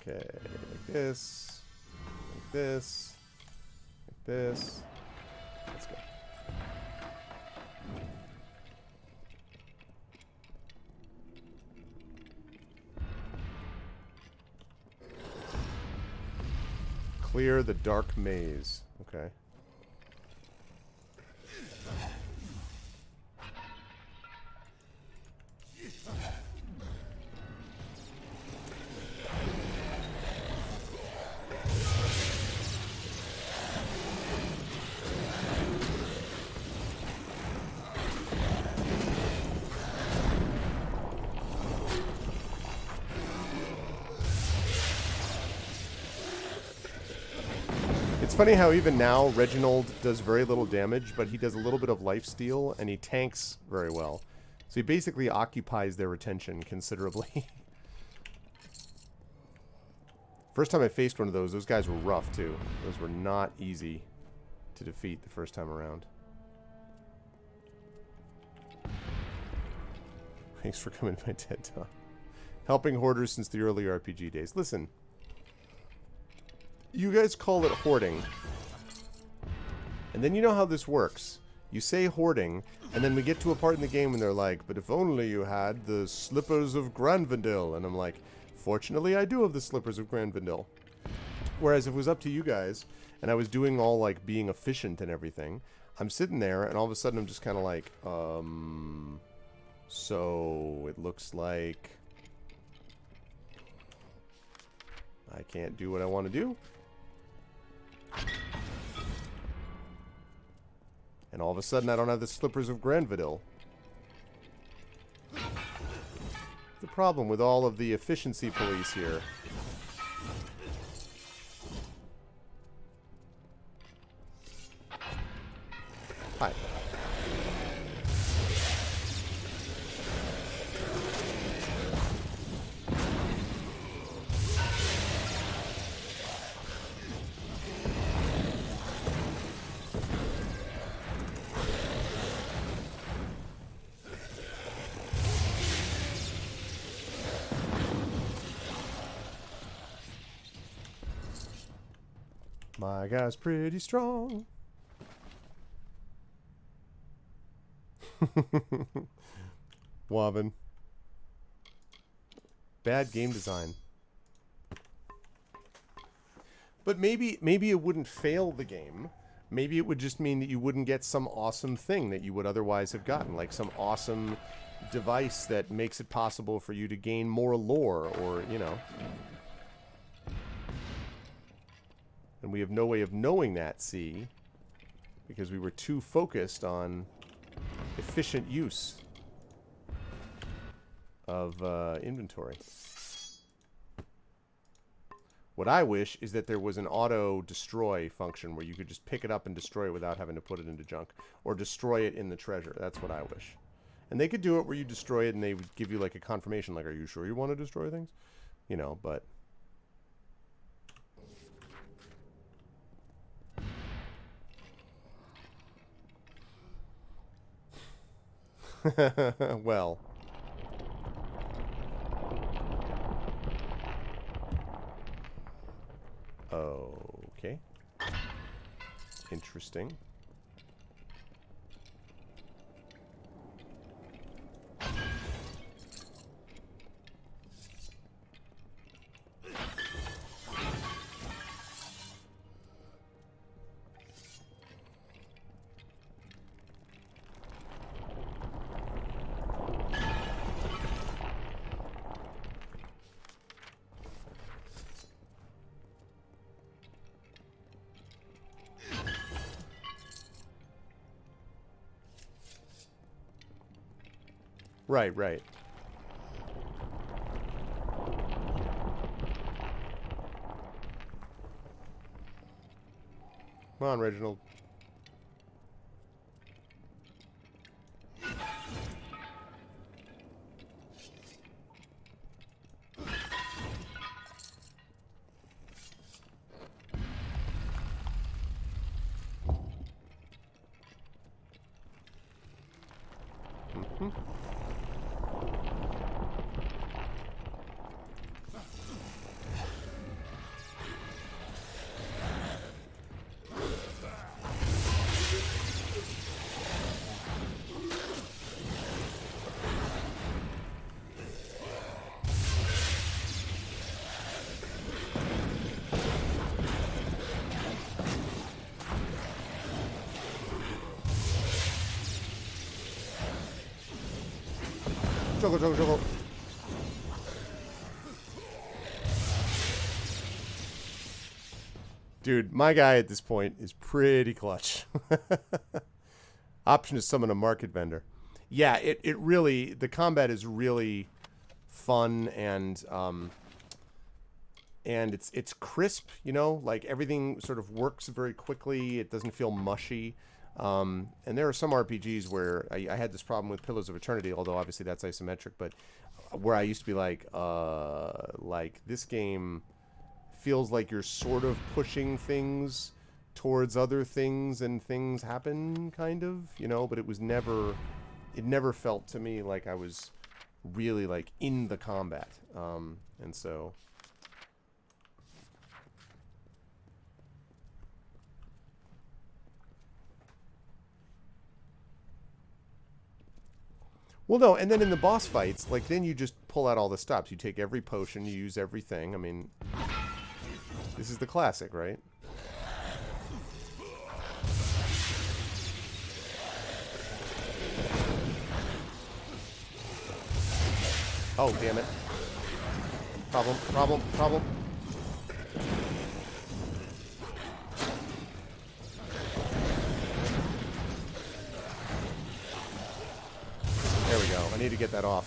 Okay, like this. Like this. Like this. Let's go. Clear the dark maze. Okay. It's funny how even now Reginald does very little damage, but he does a little bit of lifesteal, and he tanks very well. So he basically occupies their attention considerably. First time I faced one of those guys were rough too. Those were not easy to defeat the first time around. Thanks for coming to my TED Talk. Helping hoarders since the early RPG days. Listen. You guys call it hoarding. And then you know how this works. You say hoarding, and then we get to a part in the game when they're like, but if only you had the slippers of Granvendil. And I'm like, fortunately I do have the slippers of Granvendil. Whereas if it was up to you guys, and I was doing all like being efficient and everything, I'm sitting there, and all of a sudden I'm just kind of like, so it looks like I can't do what I want to do. And all of a sudden, I don't have the slippers of Granvendil. The problem with all of the efficiency police here. Hi. My guy's pretty strong. Wobbin. Bad game design. But maybe it wouldn't fail the game. Maybe it would just mean that you wouldn't get some awesome thing that you would otherwise have gotten, like some awesome device that makes it possible for you to gain more lore, or, you know. And we have no way of knowing that, see, because we were too focused on efficient use of inventory. What I wish is that there was an auto-destroy function where you could just pick it up and destroy it without having to put it into junk. Or destroy it in the treasure. That's what I wish. And they could do it where you destroy it and they would give you like a confirmation, like, are you sure you want to destroy things? You know, but... well... Okay. Interesting. Right, right. Come on, Reginald. Juggle, juggle, juggle. Dude, my guy at this point is pretty clutch. Option to summon a market vendor. Yeah, it really, the combat is really fun and it's crisp, you know, like everything sort of works very quickly. It doesn't feel mushy. And there are some RPGs where I had this problem with Pillars of Eternity, although obviously that's isometric, but where I used to be like this game feels like you're sort of pushing things towards other things and things happen, kind of, you know, but it never felt to me like I was really like in the combat. And so... Well, no, and then in the boss fights, like, then you just pull out all the stops. You take every potion, you use everything. I mean, this is the classic, right? Oh, damn it. Problem, problem, problem. There we go. I need to get that off.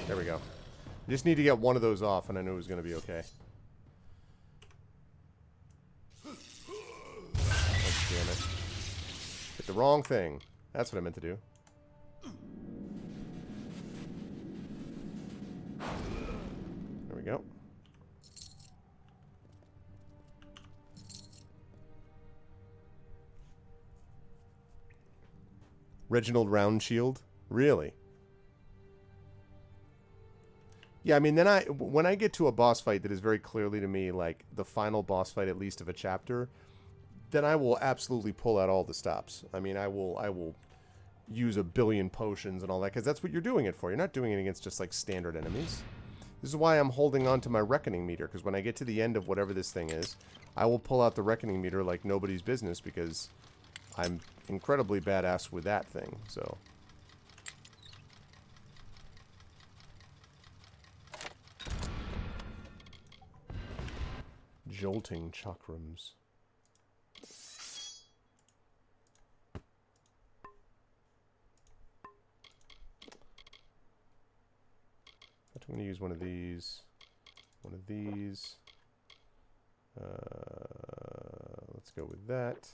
There we go. I just need to get one of those off, and I knew it was going to be okay. Oh, damn it. Hit the wrong thing. That's what I meant to do. There we go. Reginald Roundshield? Really? Yeah, I mean, then when I get to a boss fight that is very clearly to me like the final boss fight, at least of a chapter, then I will absolutely pull out all the stops. I mean, I will use a billion potions and all that, because that's what you're doing it for. You're not doing it against just like standard enemies. This is why I'm holding on to my reckoning meter, because when I get to the end of whatever this thing is, I will pull out the reckoning meter like nobody's business, because I'm incredibly badass with that thing. So. Jolting chakrams. I'm going to use one of these. One of these. Let's go with that.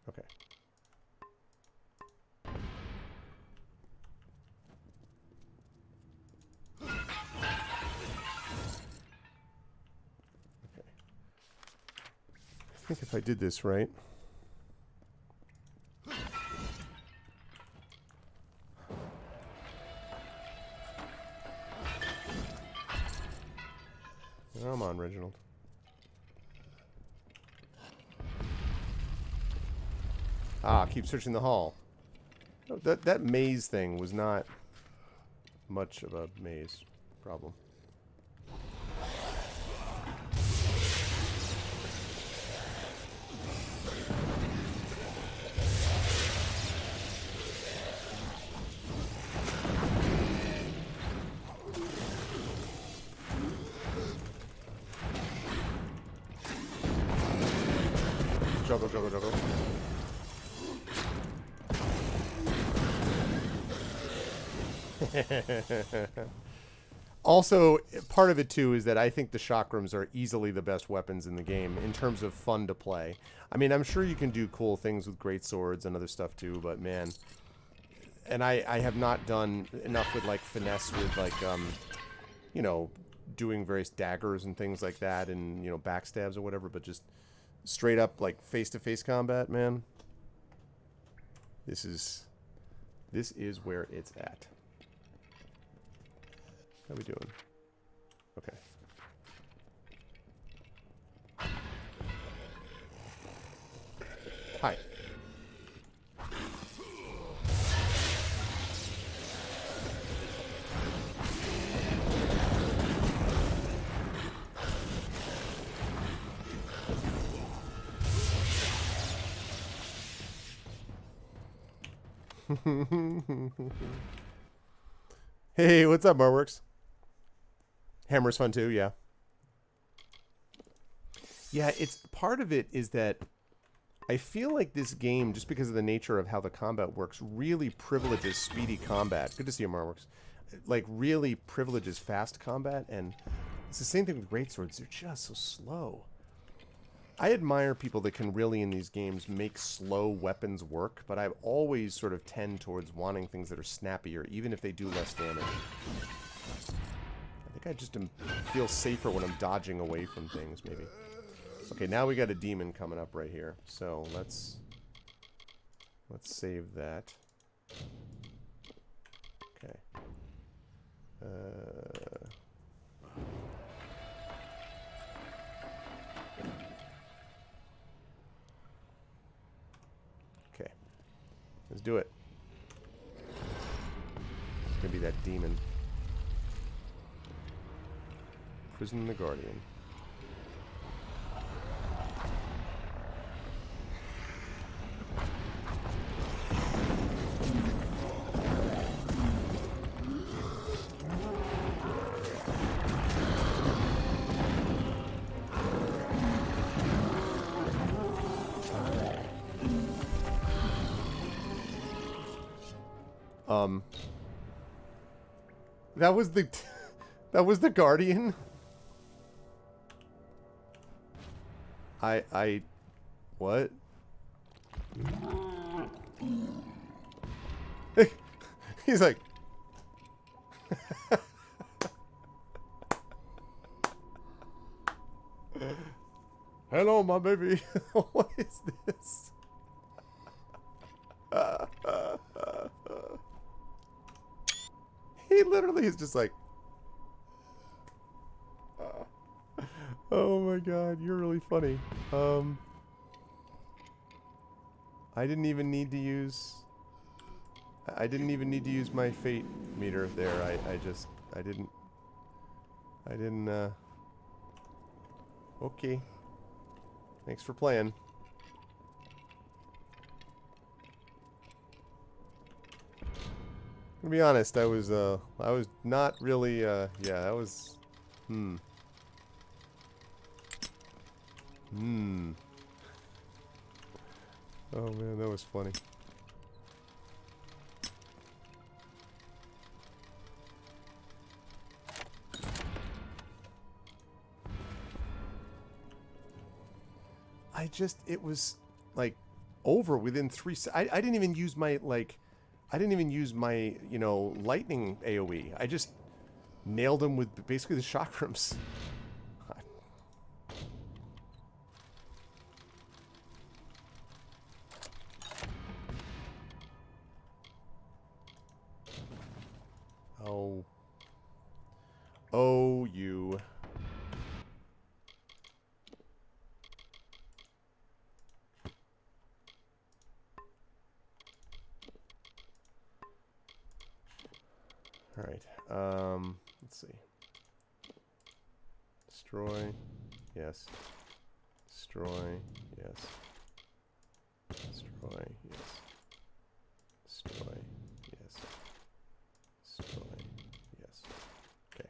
Okay. I think if I did this right. Come on, Reginald. Ah, keep searching the hall. Oh, that maze thing was not much of a maze problem. Juggle, juggle, juggle. Also, part of it too is that I think the chakrams are easily the best weapons in the game in terms of fun to play. I mean, I'm sure you can do cool things with great swords and other stuff too, but man, and I have not done enough with like finesse with like you know, doing various daggers and things like that, and you know, backstabs or whatever, but just straight up like face-to-face combat, man. This is where it's at. How we doing? Okay. Hi. Hey, what's up, Marworks? Hammer's fun too, yeah. Yeah, it's part of it is that I feel like this game, just because of the nature of how the combat works, really privileges speedy combat. Good to see you, Marworks. Like, really privileges fast combat, and it's the same thing with greatswords. They're just so slow. I admire people that can really, in these games, make slow weapons work, but I always sort of tend towards wanting things that are snappier, even if they do less damage. I think I just feel safer when I'm dodging away from things, maybe. Okay, now we got a demon coming up right here. So let's save that. Okay. Okay. Let's do it. It's gonna be that demon. Prison the Guardian. That was the that was the Guardian. What? He's like hello, my baby. What is this? literally is just like, oh my god, you're really funny. I didn't even need to use... I didn't even need to use my fate meter there. I didn't... Okay. Thanks for playing. To be honest, I was not really, yeah, that was... Oh man, that was funny. It was like over within 3 seconds. I didn't even use my, like, I didn't even use my, you know, lightning AoE. I just nailed him with basically the chakrams. Oh. Oh, you. Alright, let's see. Destroy, yes. Destroy, yes. Destroy, yes. Destroy, yes. Destroy, yes. Okay.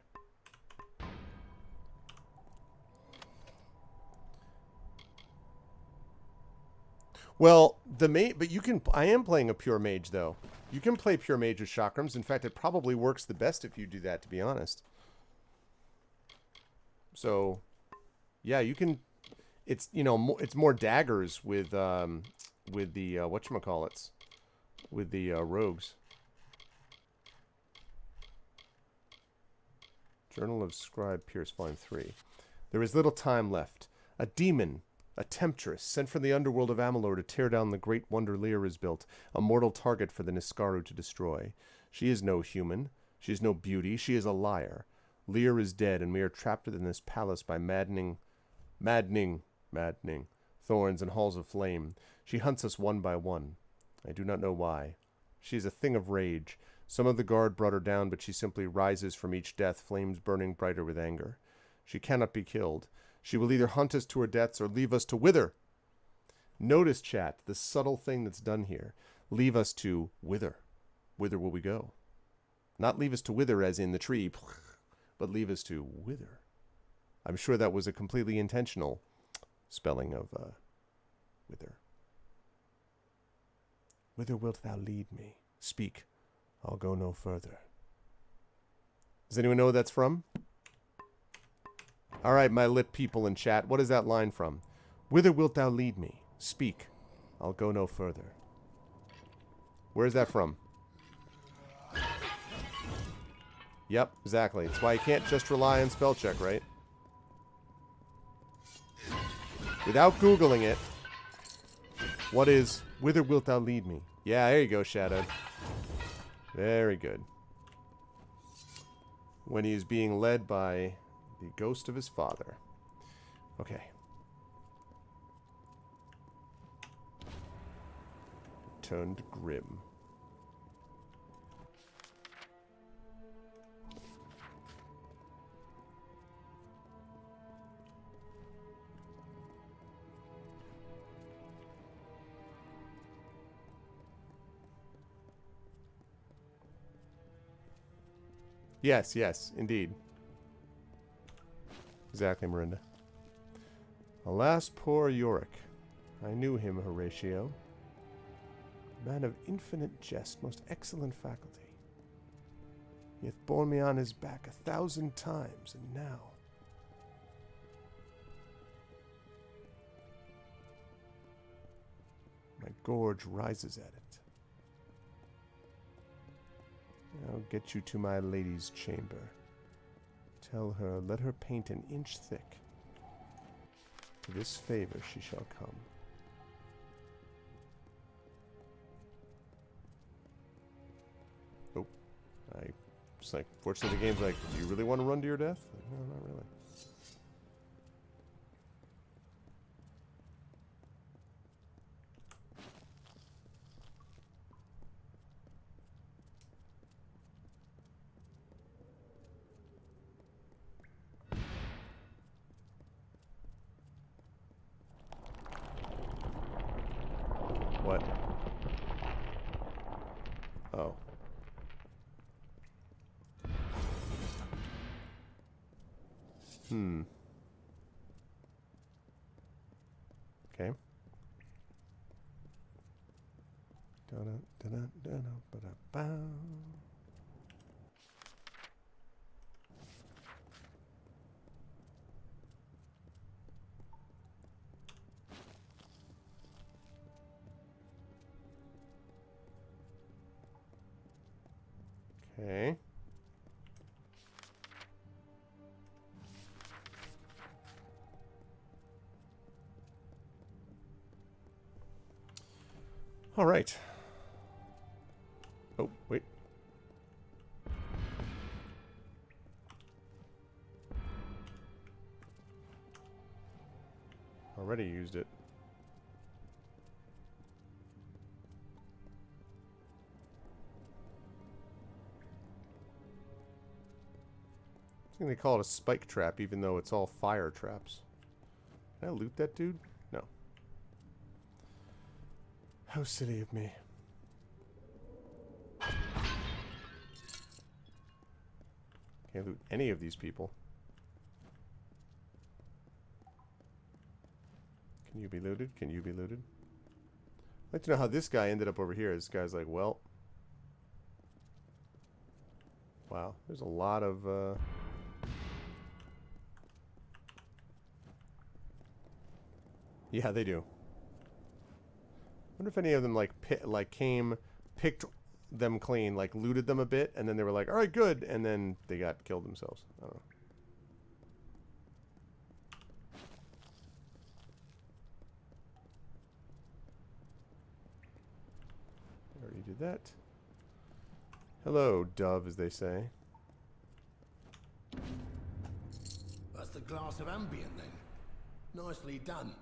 Well, but you can, I am playing a pure mage though. You can play pure mage with chakrams. In fact, it probably works the best if you do that, to be honest. So, yeah, you can, it's, you know, it's more daggers with the, whatchamacallits, with the, rogues. Journal of Scribe Pierce, Volume 3. There is little time left. A demon, a temptress, sent from the underworld of Amalur to tear down the great wonder Lear has built, a mortal target for the Niskaru to destroy. She is no human. She is no beauty. She is a liar. Lear is dead, and we are trapped within this palace by maddening thorns and halls of flame. She hunts us one by one. I do not know why. She is a thing of rage. Some of the guard brought her down, but she simply rises from each death, flames burning brighter with anger. She cannot be killed. She will either hunt us to our deaths or leave us to wither. Notice, chat, the subtle thing that's done here. Leave us to wither. Whither will we go? Not leave us to wither as in the tree, but leave us to wither. I'm sure that was a completely intentional spelling of wither. Whither wilt thou lead me? Speak. I'll go no further. Does anyone know what that's from? All right, my lit people in chat, what is that line from? Whither wilt thou lead me? Speak. I'll go no further. Where is that from? Yep, exactly. That's why you can't just rely on spell check, right? Without Googling it, what is whither wilt thou lead me? Yeah, there you go, Shadow. Very good. When he is being led by the ghost of his father. Okay. Turned grim. Yes, yes, indeed. Exactly, Miranda. Alas, poor Yorick. I knew him, Horatio. Man of infinite jest, most excellent faculty. He hath borne me on his back 1,000 times, and now... my gorge rises at it. I'll get you to my lady's chamber. Tell her, let her paint an inch thick. To this favor she shall come. Oh, I Just like, fortunately, the game's like, do you really want to run to your death? Like, no, not really. What? Oh. Okay. Okay. All right. Oh, wait. Already used it. I think they call it a spike trap, even though it's all fire traps. Can I loot that dude? No. How silly of me. Can't loot any of these people. Can you be looted? Can you be looted? I'd like to know how this guy ended up over here. This guy's like, well... Wow, there's a lot of... Yeah, they do. Wonder if any of them picked them clean, like looted them a bit, and then they were like, all right, good, and then they got killed themselves. I don't know. Already did that. Hello, dove, as they say. That's the glass of ambient, then. Nicely done.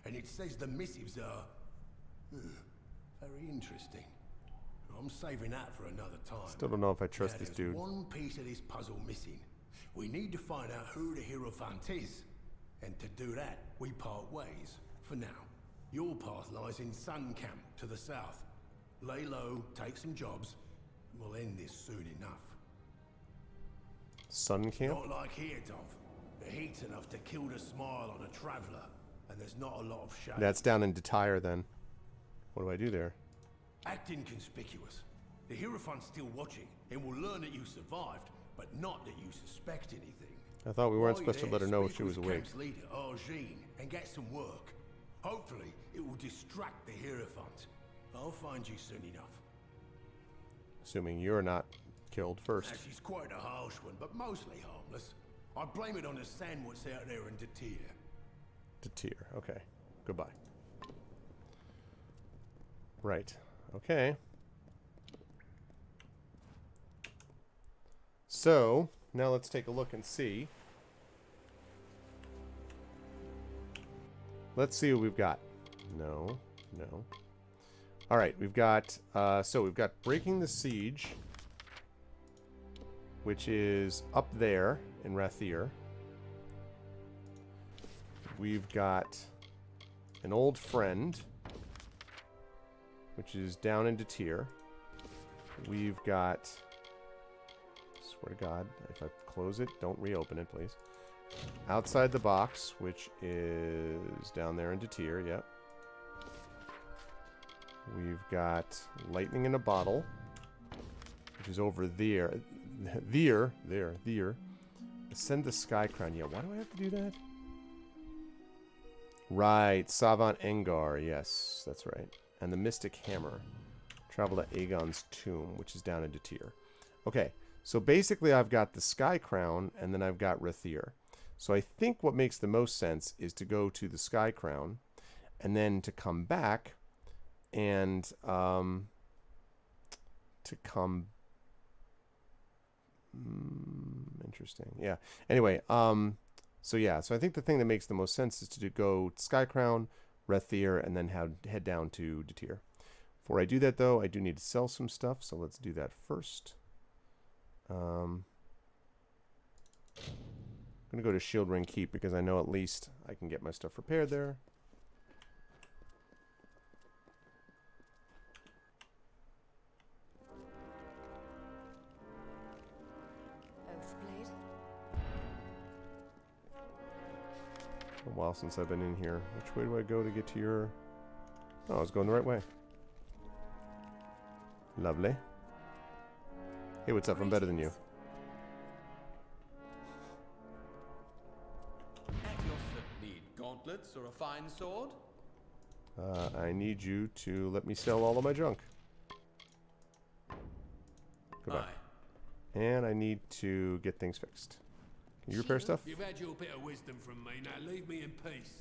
And it says the missives are... very interesting. I'm saving that for another time. Still don't know if I trust this dude. There's one piece of this puzzle missing. We need to find out who the Hierophant is. And to do that, we part ways. For now. Your path lies in Sun Camp, to the south. Lay low, take some jobs, and we'll end this soon enough. Sun Camp? Not like here, Dov. The heat's enough to kill the smile on a traveller, and there's not a lot of shade. That's down in Detire, then. What do I do there? Act inconspicuous. The Hierophant's still watching, and will learn that you survived, but not that you suspect anything. I thought we weren't While supposed to you're let her there, know if speak she was with awake. camp's leader, Arjeen, and get some work. Hopefully, it will distract the Hierophant. I'll find you soon enough. Assuming you're not killed first. She's quite a harsh one, but mostly harmless. I blame it on the sandwich out there in Detire. Detire, okay. Goodbye. Right. Okay. So, now let's take a look and see. Let's see what we've got. No, no. All right, we've got, so we've got Breaking the Siege, which is up there in Rathir. We've got An Old Friend, which is down in Detire. We've got, swear to God, if I close it, don't reopen it, please. Outside the Box, which is down there in Detire, yep. We've got Lightning in a Bottle, which is over there. There. Ascend the Sky Crown. Yeah, why do I have to do that? Right, Savant Engar. Yes, that's right. And the Mystic Hammer. Travel to Aegon's Tomb, which is down in Detire. Okay, so basically I've got the Sky Crown, and then I've got Rathir. So I think what makes the most sense is to go to the Sky Crown, and then to come back, and Interesting. Yeah. Anyway, so yeah, so I think the thing that makes the most sense is to go Skycrown, Rethier, and then head down to Detir. Before I do that, though, I do need to sell some stuff, so let's do that first. I'm going to go to Shield Ring Keep because I know at least I can get my stuff repaired there. Oathblade. A while since I've been in here. Which way do I go to get to your... Oh, I was going the right way. Lovely. Hey, what's up? I'm better than you. At your foot need gauntlets or a fine sword? I need you to let me sell all of my junk. Goodbye. Aye. And I need to get things fixed. Can you repair stuff? You've had your bit of wisdom from me, now leave me in peace.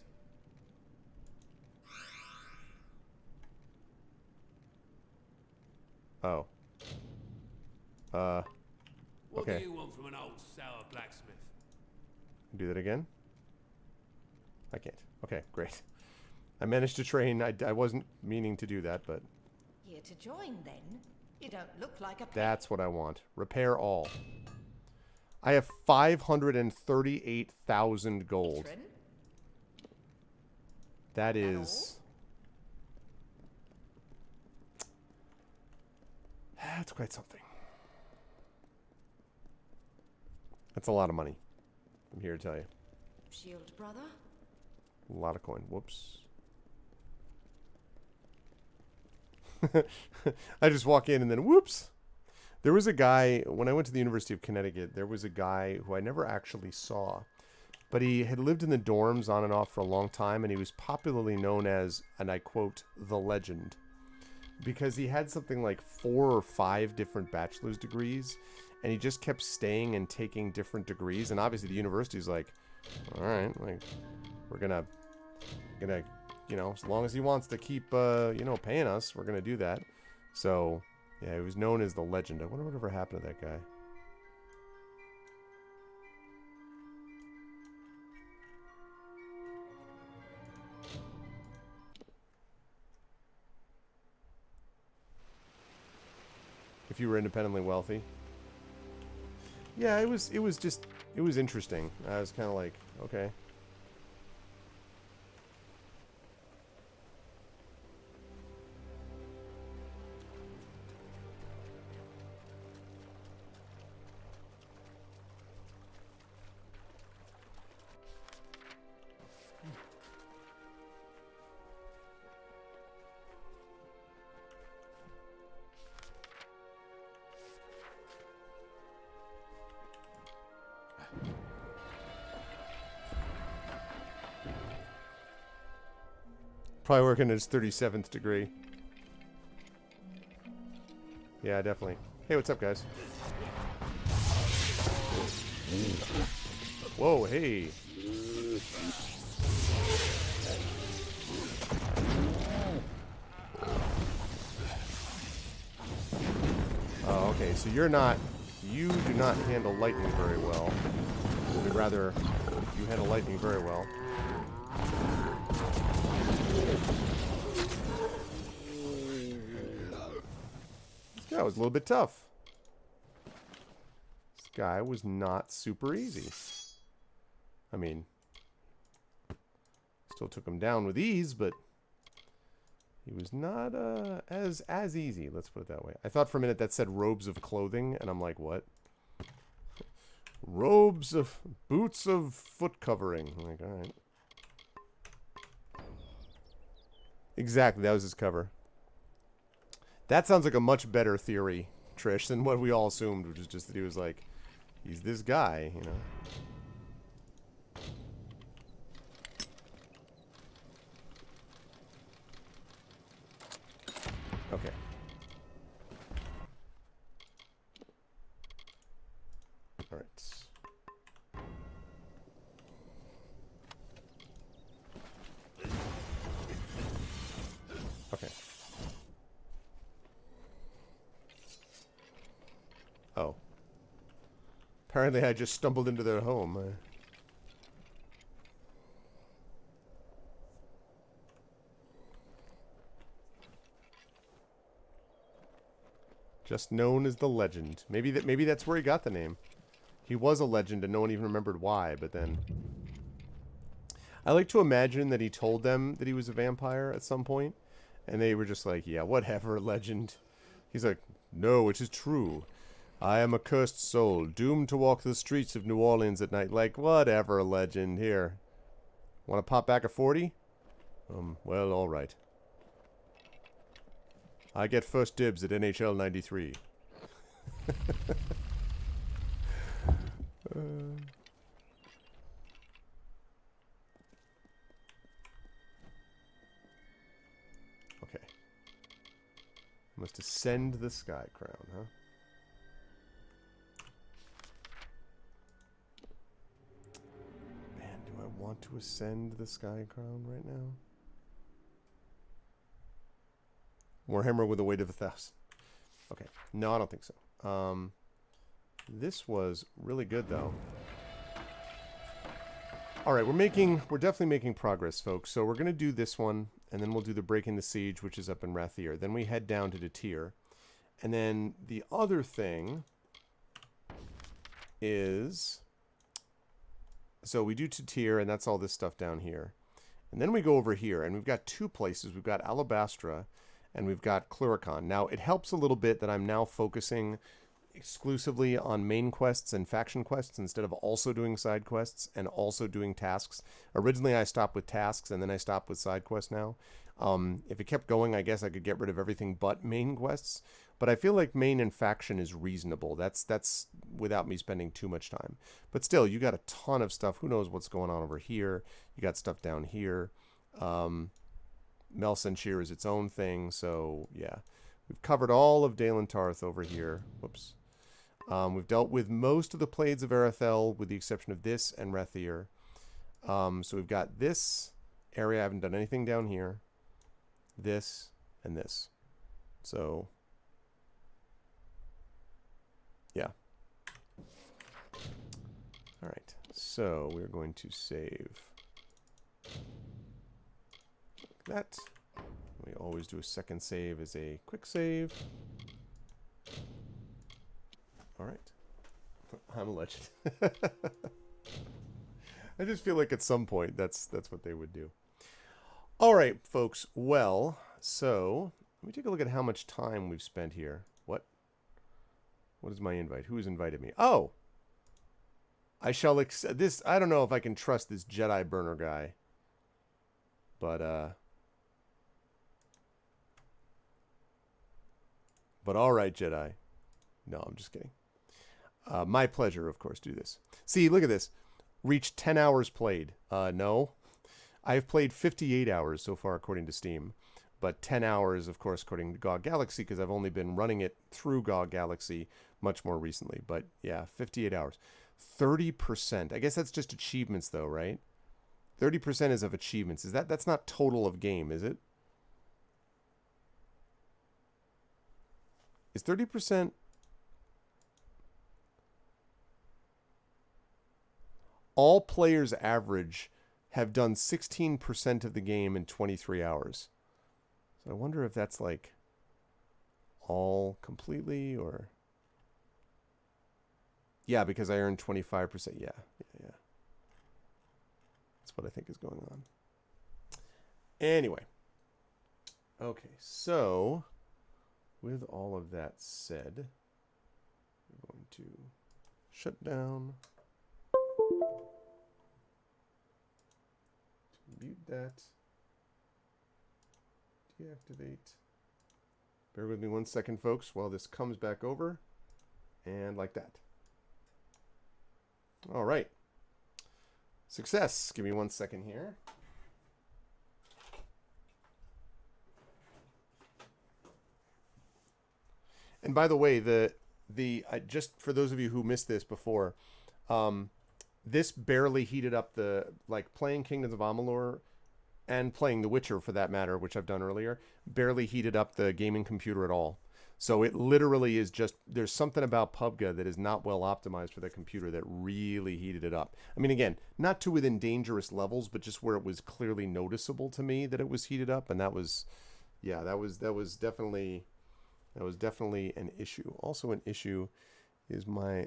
Oh. What Okay. do you want from an old sour blacksmith? Do that again? I can't. Okay, great. I managed to train. I wasn't meaning to do that, but Here to join, then? You don't look like a pet. that's what I want. Repair all. I have 538,000 gold. Patron? That is... That's quite something. That's a lot of money. I'm here to tell you. Shield brother? A lot of coin. Whoops. I just walk in and then whoops. There was a guy, when I went to the University of Connecticut, there was a guy who I never actually saw. But he had lived in the dorms on and off for a long time, and he was popularly known as, and I quote, the legend. Because he had something like 4 or 5 different bachelor's degrees, and he just kept staying and taking different degrees. And obviously the university's like, all right, like, we're gonna, you know, as long as he wants to keep, you know, paying us, we're gonna do that. So, yeah, he was known as the legend. I wonder whatever happened to that guy. If you were independently wealthy. Yeah, it was interesting. I was kind of like, okay. Probably working at his 37th degree. Yeah, definitely. Hey, what's up, guys? Whoa, hey. Oh, okay, so you do not handle lightning very well. Or rather, you handle lightning very well. This guy was a little bit tough. This guy was not super easy. I mean, still took him down with ease, but he was not as easy. Let's put it that way. I thought for a minute that said robes of clothing, and I'm like, what? Boots of foot covering. I'm like, all right. Exactly, that was his cover. That sounds like a much better theory, Trish, than what we all assumed, which is just that he was like, he's this guy, you know. Okay. All right. Okay. Oh. Apparently I just stumbled into their home. Just known as the Legend. Maybe that's where he got the name. He was a legend and no one even remembered why, but then... I like to imagine that he told them that he was a vampire at some point, and they were just like, yeah, whatever, legend. He's like, no, it is true. I am a cursed soul, doomed to walk the streets of New Orleans at night. Like, whatever, legend. Here. Want to pop back a 40? Well, alright. I get first dibs at NHL 93. Okay. Must ascend the sky crown, huh? Man, do I want to ascend the sky crown right now? Warhammer with a weight of 1,000. Okay. No, I don't think so. This was really good, though. All right, we're definitely making progress, folks. So we're going to do this one, and then we'll do the Breaking the Siege, which is up in Rathier. Then we head down to Detir. And then the other thing is... So we do Detir, and that's all this stuff down here. And then we go over here, and we've got two places. We've got Alabastra, and we've got Cluricon. Now, it helps a little bit that I'm now focusing exclusively on main quests and faction quests instead of also doing side quests and also doing tasks. Originally, I stopped with tasks, and then I stopped with side quests now. If it kept going, I guess I could get rid of everything but main quests. But I feel like main and faction is reasonable. That's without me spending too much time. But still, you got a ton of stuff. Who knows what's going on over here? You got stuff down here. Melsenshire is its own thing, so yeah. We've covered all of Dalen Tarth over here. Whoops. We've dealt with most of the Plaids of Arathel, with the exception of this and Rathier. So we've got this area. I haven't done anything down here. This and this. So, yeah. All right. So we're going to save that. We always do a second save as a quick save. All right. I'm a legend. I just feel like at some point that's what they would do. All right, folks. Well, so let me take a look at how much time we've spent here. What is my invite? Who's invited me? Oh! I shall accept this. I don't know if I can trust this Jedi burner guy. But all right, Jedi. No, I'm just kidding. My pleasure, of course, do this. See, look at this. Reached 10 hours played. No. I've played 58 hours so far, according to Steam. But 10 hours, of course, according to GOG Galaxy, because I've only been running it through GOG Galaxy much more recently. But, yeah, 58 hours. 30%. I guess that's just achievements, though, right? 30% is of achievements. That's not total of game, is it? Is 30%... All players average have done 16% of the game in 23 hours. So I wonder if that's like all completely or... Yeah, because I earned 25%. Yeah. That's what I think is going on. Anyway. Okay, so with all of that said, we're going to shut down... Mute that. Deactivate. Bear with me 1 second, folks, while this comes back over. And like that. All right. Success. Give me 1 second here. And by the way, just for those of you who missed this before, this barely heated up playing Kingdoms of Amalur and playing The Witcher for that matter, which I've done earlier, barely heated up the gaming computer at all. So it literally is just, there's something about PUBG that is not well optimized for that computer that really heated it up. I mean, again, not to within dangerous levels, but just where it was clearly noticeable to me that it was heated up. And that was, yeah, that was definitely an issue. Also an issue is my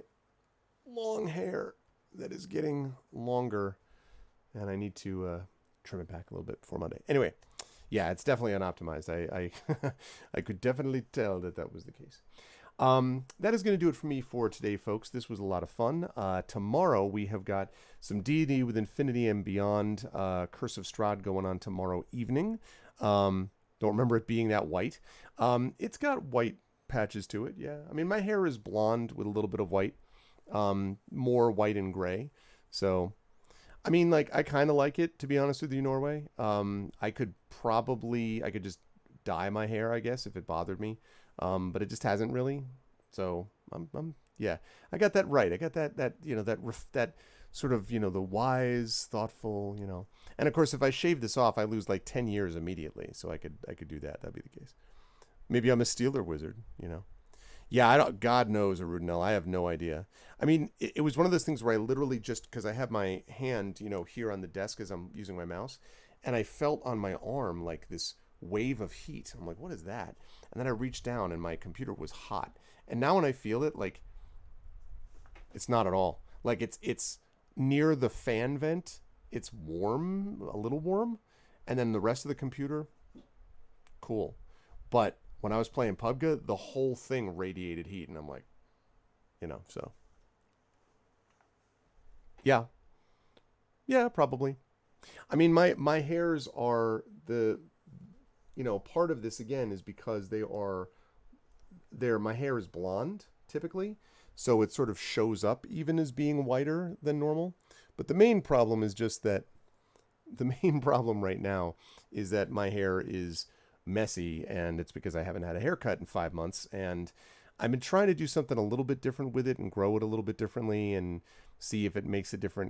long hair that is getting longer, and I need to trim it back a little bit before Monday. Anyway, yeah, it's definitely unoptimized. I I could definitely tell that was the case. That is going to do it for me for today, folks. This was a lot of fun. Tomorrow we have got some D&D with Infinity and Beyond, Curse of Strahd going on tomorrow evening. Don't remember it being that white. It's got white patches to it, yeah. I mean, my hair is blonde with a little bit of white, more white and gray. So, I mean, like, I kind of like it, to be honest with you, Norway. I could just dye my hair, I guess, if it bothered me. But it just hasn't really. So, yeah, I got that right. I got that that sort of, the wise, thoughtful, And of course, if I shave this off, I lose like 10 years immediately. So I could do that. That'd be the case. Maybe I'm a Steeler wizard, Yeah, I don't. God knows, Arudinel. I have no idea. I mean, it was one of those things where I literally just, because I have my hand, here on the desk as I'm using my mouse, and I felt on my arm like this wave of heat. I'm like, what is that? And then I reached down, and my computer was hot. And now when I feel it, like, it's not at all. Like it's near the fan vent. It's warm, a little warm, and then the rest of the computer, cool. But when I was playing PUBG, the whole thing radiated heat, and I'm like, so. Yeah, probably. I mean, my hairs are part of this, again, is because my hair is blonde, typically, so it sort of shows up even as being whiter than normal. But the main problem is just that, the main problem right now is that my hair is messy, and it's because I haven't had a haircut in 5 months, and I've been trying to do something a little bit different with it and grow it a little bit differently and see if it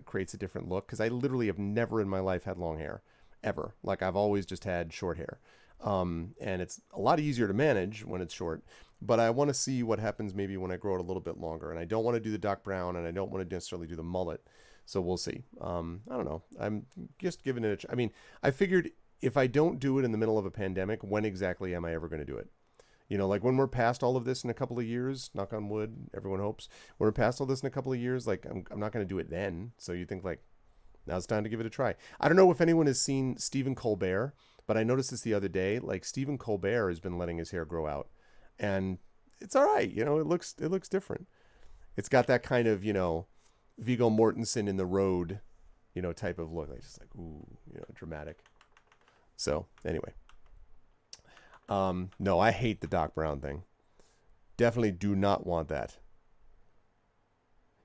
creates a different look, because I literally have never in my life had long hair, ever. Like, I've always just had short hair, and it's a lot easier to manage when it's short, but I want to see what happens maybe when I grow it a little bit longer, and I don't want to do the Doc Brown, and I don't want to necessarily do the mullet, so we'll see. I don't know. I'm just giving it I mean, I figured, if I don't do it in the middle of a pandemic, when exactly am I ever going to do it? Like, when we're past all of this in a couple of years, knock on wood, everyone hopes, when we're past all this in a couple of years, like, I'm not going to do it then. So you think, like, now's time to give it a try. I don't know if anyone has seen Stephen Colbert, but I noticed this the other day. Like, Stephen Colbert has been letting his hair grow out, and it's all right. It looks different. It's got that kind of, Viggo Mortensen in The Road, type of look. Like, just like, ooh, dramatic. So, anyway. No, I hate the Doc Brown thing. Definitely do not want that.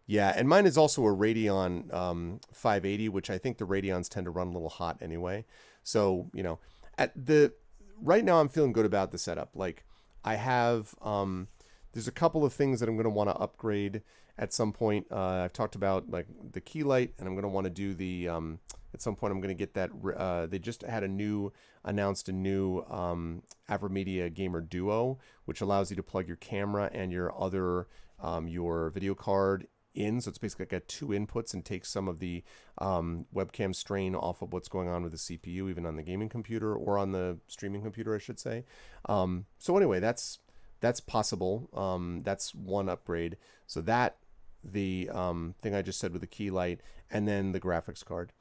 Yeah, and mine is also a Radeon 580, which I think the Radeons tend to run a little hot anyway. So, right now I'm feeling good about the setup. Like, I have, there's a couple of things that I'm going to want to upgrade at some point. I've talked about, like, the key light, and I'm going to want to do the, at some point I'm going to get that, they just announced a new AverMedia Gamer Duo, which allows you to plug your camera and your video card in. So it's basically got 2 inputs and takes some of the webcam strain off of what's going on with the CPU, even on the gaming computer, or on the streaming computer, I should say. So anyway, that's possible. That's one upgrade. So that, the thing I just said with the key light, and then the graphics card,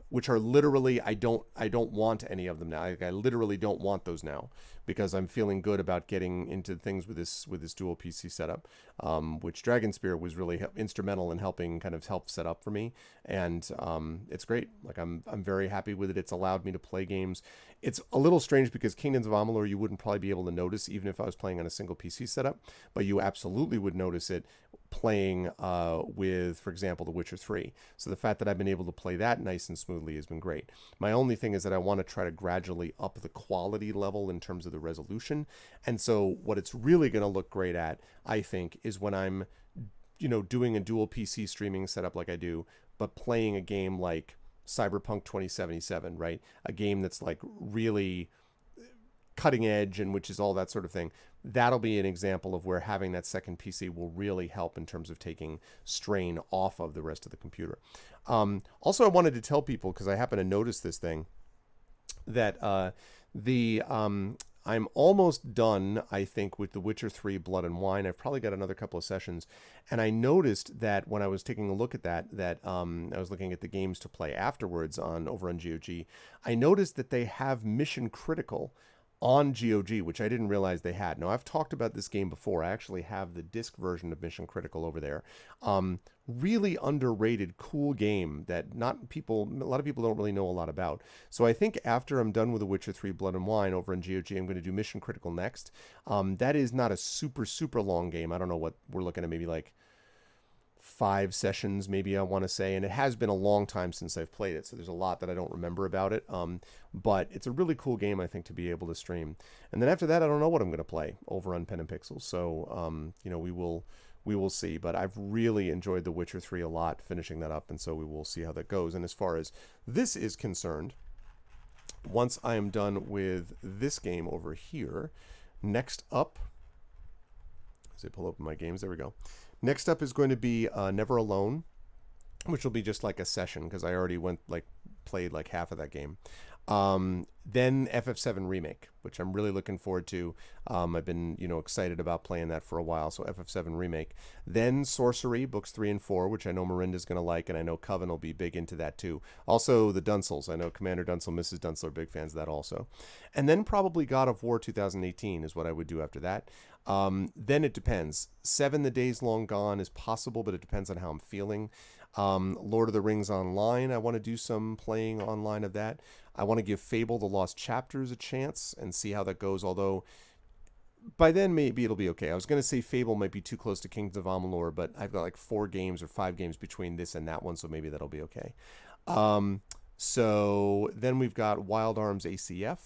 which are literally, I don't want any of them now. I literally don't want those now, because I'm feeling good about getting into things with this dual PC setup, which Dragonspear was really instrumental in helping help set up for me, and it's great. Like, I'm very happy with it. It's allowed me to play games. It's a little strange because Kingdoms of Amalur you wouldn't probably be able to notice even if I was playing on a single PC setup, but you absolutely would notice it playing with, for example, The Witcher 3. So the fact that I've been able to play that nice and smoothly has been great. My only thing is that I want to try to gradually up the quality level in terms of the resolution. And so what it's really going to look great at, I think, is when I'm, doing a dual PC streaming setup like I do, but playing a game like Cyberpunk 2077, right? A game that's like really cutting edge and which is all that sort of thing. That'll be an example of where having that second PC will really help in terms of taking strain off of the rest of the computer. Also, I wanted to tell people, because I happen to notice this thing, that I'm almost done, I think, with The Witcher 3 Blood and Wine. I've probably got another couple of sessions. And I noticed that when I was taking a look at that I was looking at the games to play afterwards over on GOG. I noticed that they have Mission Critical on GOG, which I didn't realize they had. Now, I've talked about this game before. I actually have the disc version of Mission Critical over there. Really underrated, cool game that a lot of people don't really know a lot about. So I think after I'm done with The Witcher 3 Blood and Wine over in GOG, I'm going to do Mission Critical next. That is not a super, super long game. I don't know what we're looking at, maybe like 5 sessions, maybe, I want to say, and it has been a long time since I've played it, so there's a lot that I don't remember about it, but it's a really cool game, I think, to be able to stream. And then after that, I don't know what I'm going to play over on Pen and Pixels, so we will see. But I've really enjoyed The Witcher 3 a lot, finishing that up, and so we will see how that goes. And as far as this is concerned, once I am done with this game over here, next up, as I pull open my games, there we go. Next up is going to be Never Alone, which will be just like a session, because I already played like half of that game. Then FF7 Remake, which I'm really looking forward to. I've been, excited about playing that for a while, so FF7 Remake. Then Sorcery, Books 3 and 4, which I know Miranda's going to like, and I know Coven will be big into that too. Also, the Dunsels. I know Commander Dunsel, Mrs. Dunsel are big fans of that also. And then probably God of War 2018 is what I would do after that. Then it depends. 7 The Days Long Gone is possible, but it depends on how I'm feeling. Lord of the Rings Online, I want to do some playing online of that. I want to give Fable: The Lost Chapters a chance and see how that goes, although by then maybe it'll be okay. I was going to say Fable might be too close to Kingdoms of Amalur, but I've got like 4 games or 5 games between this and that one, so maybe that'll be okay. So then we've got Wild Arms ACF.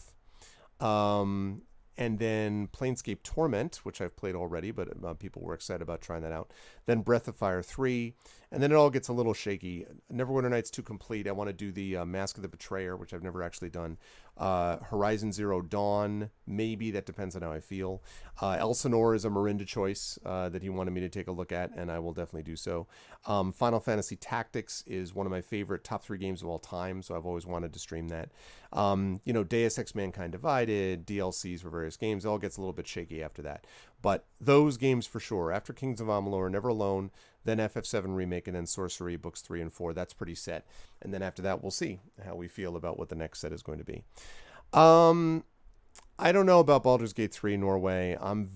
And then Planescape Torment, which I've played already, but people were excited about trying that out. Then Breath of Fire 3, and then it all gets a little shaky. Neverwinter Nights 2 Complete. I want to do the Mask of the Betrayer, which I've never actually done. Horizon Zero Dawn, maybe. That depends on how I feel. Elsinore is a Mirinda choice that he wanted me to take a look at, and I will definitely do so. Final Fantasy Tactics is one of my favorite top 3 games of all time, so I've always wanted to stream that. Deus Ex Mankind Divided, DLCs for various games. It all gets a little bit shaky after that. But those games for sure. After Kings of Amalur, Never Alone, then FF7 Remake, and then Sorcery, Books 3 and 4. That's pretty set. And then after that, we'll see how we feel about what the next set is going to be. I don't know about Baldur's Gate 3 Norway. I'm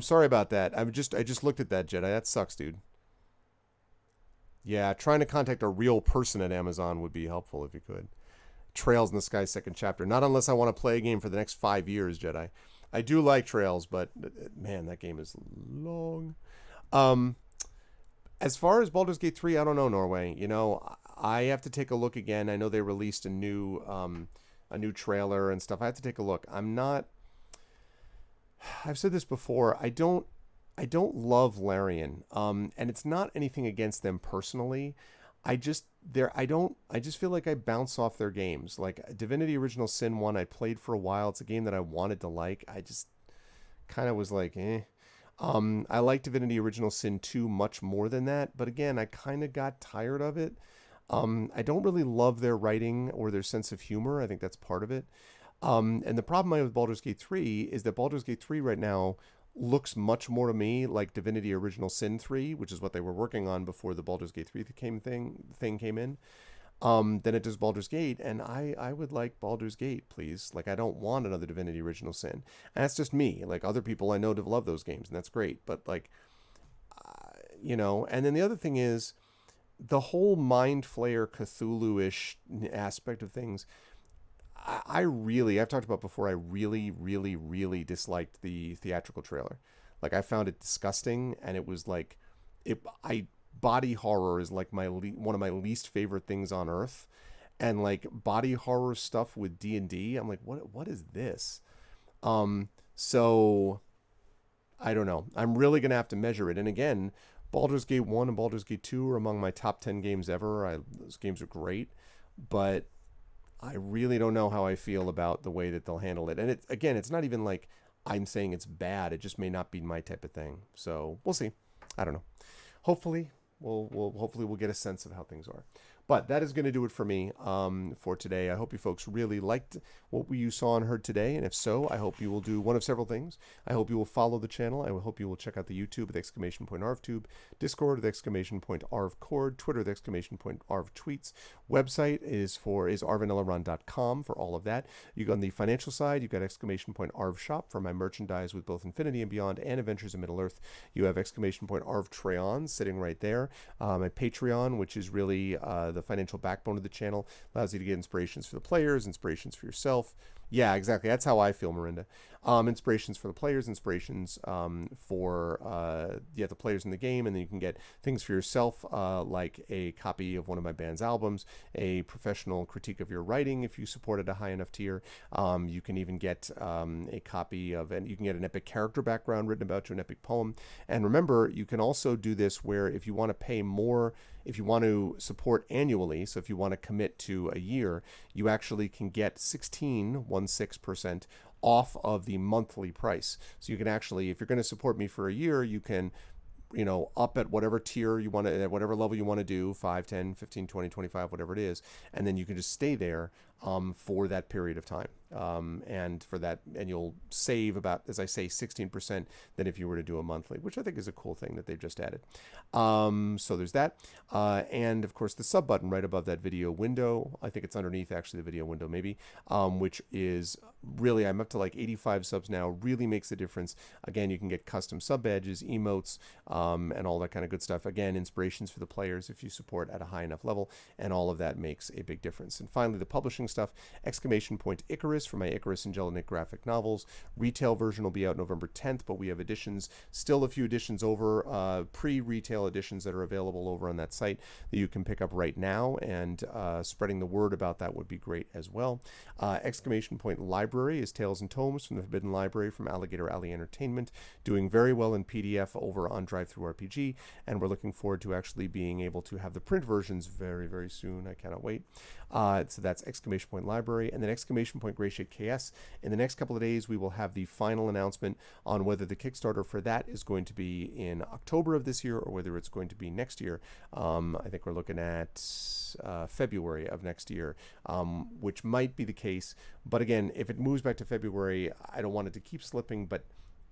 sorry about that. I just looked at that, Jedi. That sucks, dude. Yeah, trying to contact a real person at Amazon would be helpful if you could. Trails in the Sky second chapter. Not unless I want to play a game for the next 5 years, Jedi. I do like Trails, but man, that game is long. As far as Baldur's Gate 3, I don't know, Norway. I have to take a look again. I know they released a new trailer and stuff. I have to take a look. I've said this before. I don't love Larian. And it's not anything against them personally. I just feel like I bounce off their games. Like Divinity Original Sin 1, I played for a while. It's a game that I wanted to like. I just kind of was like, eh. I like Divinity Original Sin 2 much more than that, but again, I kind of got tired of it. I don't really love their writing or their sense of humor. I think that's part of it. And the problem I have with Baldur's Gate 3 is that Baldur's Gate 3 right now looks much more to me like Divinity Original Sin 3, which is what they were working on before the Baldur's Gate 3 thing came in, than it does Baldur's Gate. And I would like Baldur's Gate, please. Like, I don't want another Divinity Original Sin. And that's just me. Like, other people I know love those games, and that's great. But, like, and then the other thing is the whole Mind Flayer Cthulhu-ish aspect of things. I've talked about before, I really, really, really disliked the theatrical trailer. Like, I found it disgusting, and it was like, body horror is like one of my least favorite things on earth. And like body horror stuff with D&D, I'm like, what is this? So I don't know. I'm really going to have to measure it. And again, Baldur's Gate 1 and Baldur's Gate 2 are among my top 10 games ever. Those games are great, but I really don't know how I feel about the way that they'll handle it. And it's not even like I'm saying it's bad. It just may not be my type of thing. So we'll see. I don't know. Hopefully we'll get a sense of how things are. But that is going to do it for me for today. I hope you folks really liked what you saw and heard today. And if so, I hope you will do one of several things. I hope you will follow the channel. I hope you will check out the YouTube with !ArvTube, Discord with !ArvCord, Twitter with !ArvTweets. Website is arvanelaron.com for all of that. You go on the financial side, you've got !ArvShop for my merchandise with both Infinity and Beyond and Adventures in Middle-earth. You have !ArvTreon sitting right there. My Patreon, which is really the financial backbone of the channel, allows you to get inspirations for the players, inspirations for yourself. Yeah, exactly. That's how I feel, Miranda. Inspirations for the players, inspirations for the players in the game, and then you can get things for yourself, like a copy of one of my band's albums, a professional critique of your writing if you support at a high enough tier. You can even get a copy of, and you can get an epic character background written about you, an epic poem. And remember, you can also do this where if you want to pay more, if you want to support annually, so if you want to commit to a year, you actually can get 16% off of the monthly price. So you can actually, if you're going to support me for a year, you can, up at whatever tier you want to, at whatever level you want to do, 5, 10, 15, 20, 25, whatever it is. And then you can just stay there for that period of time. And you'll save about, as I say, 16% than if you were to do a monthly, which I think is a cool thing that they've just added. So there's that. And of course the sub button right above that video window, I think it's underneath actually the video window maybe, which is really, I'm up to like 85 subs now, really makes a difference. Again, you can get custom sub badges, emotes, and all that kind of good stuff. Again, inspirations for the players if you support at a high enough level, and all of that makes a big difference. And finally, the publishing stuff, Icarus for my Icarus and Jelinek graphic novels. Retail version will be out November 10th, but we have editions, still a few editions over, pre-retail editions that are available over on that site that you can pick up right now, and spreading the word about that would be great as well. Library is Tales and Tomes from the Forbidden Library from Alligator Alley Entertainment, doing very well in PDF over on Drive-Thru-RPG, and we're looking forward to actually being able to have the print versions very, very soon. I cannot wait. So that's Library, and then Grayshade KS. In the next couple of days, we will have the final announcement on whether the Kickstarter for that is going to be in October of this year or whether it's going to be next year. I think we're looking at February of next year, which might be the case. But again, if it moves back to February, I don't want it to keep slipping, but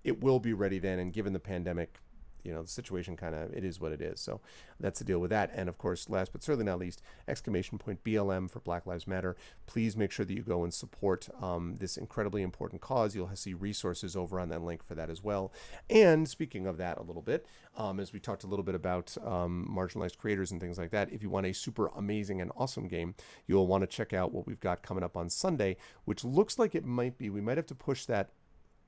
it will be ready then. And given the pandemic, the situation it is what it is. So that's the deal with that. And of course, last but certainly not least, BLM for Black Lives Matter. Please make sure that you go and support this incredibly important cause. You'll see resources over on that link for that as well. And speaking of that a little bit, as we talked a little bit about marginalized creators and things like that, if you want a super amazing and awesome game, you'll want to check out what we've got coming up on Sunday, which looks like it might be, we might have to push that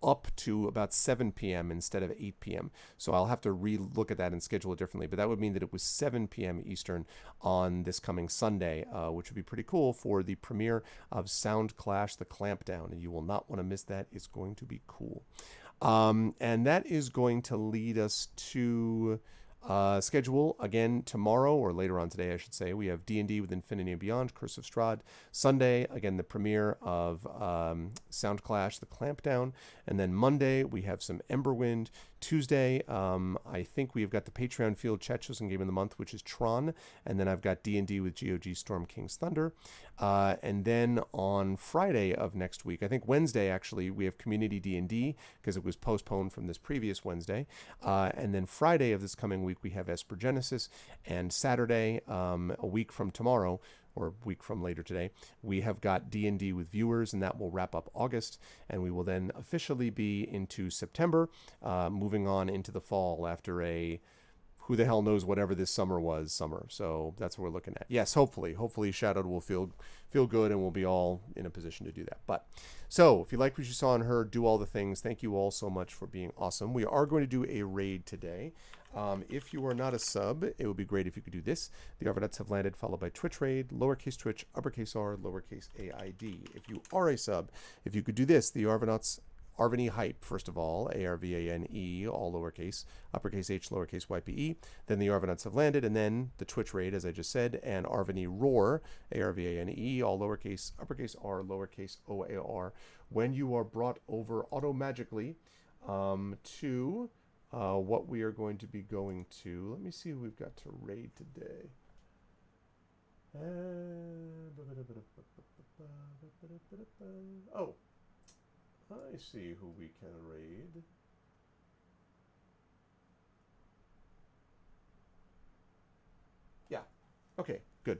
up to about 7 p.m. instead of 8 p.m. So I'll have to re-look at that and schedule it differently. But that would mean that it was 7 p.m. Eastern on this coming Sunday, which would be pretty cool for the premiere of Sound Clash, The Clampdown. And you will not want to miss that. It's going to be cool. And that is going to lead us to schedule again tomorrow, or later on today, I should say. We have D&D with Infinity and Beyond, Curse of Strahd. Sunday, again, the premiere of Sound Clash, The Clampdown. And then Monday, we have some Emberwind. Tuesday, I think we've got the Patreon Field Chat Chosen Game of the Month, which is Tron. And then I've got D&D with GOG Storm King's Thunder. And then on Friday of next week, I think Wednesday, actually, we have Community D&D because it was postponed from this previous Wednesday. And then Friday of this coming week, we have Esper Genesis. And Saturday, a week from tomorrow, or a week from later today, we have got D&D with viewers, and that will wrap up August, and we will then officially be into September, moving on into the fall after a who the hell knows whatever this summer was summer. So that's what we're looking at. Yes, hopefully Shadowed will feel good, and we'll be all in a position to do that. But so if you like what you saw and heard, do all the things. Thank you all so much for being awesome. We are going to do a raid today. If you are not a sub, it would be great if you could do this. The Arvanauts have landed, followed by Twitch raid, lowercase Twitch, uppercase R, lowercase AID. If you are a sub, if you could do this, the Arvanauts Arvane Hype, first of all, Arvane, all lowercase, uppercase H, lowercase YPE. Then the Arvanauts have landed, and then the Twitch raid, as I just said, and Arvane Roar, Arvane, all lowercase, uppercase R, lowercase OAR, when you are brought over auto-magically to what we are going to be going to. Let me see who we've got to raid today. Oh, I see who we can raid. Yeah. Okay, good.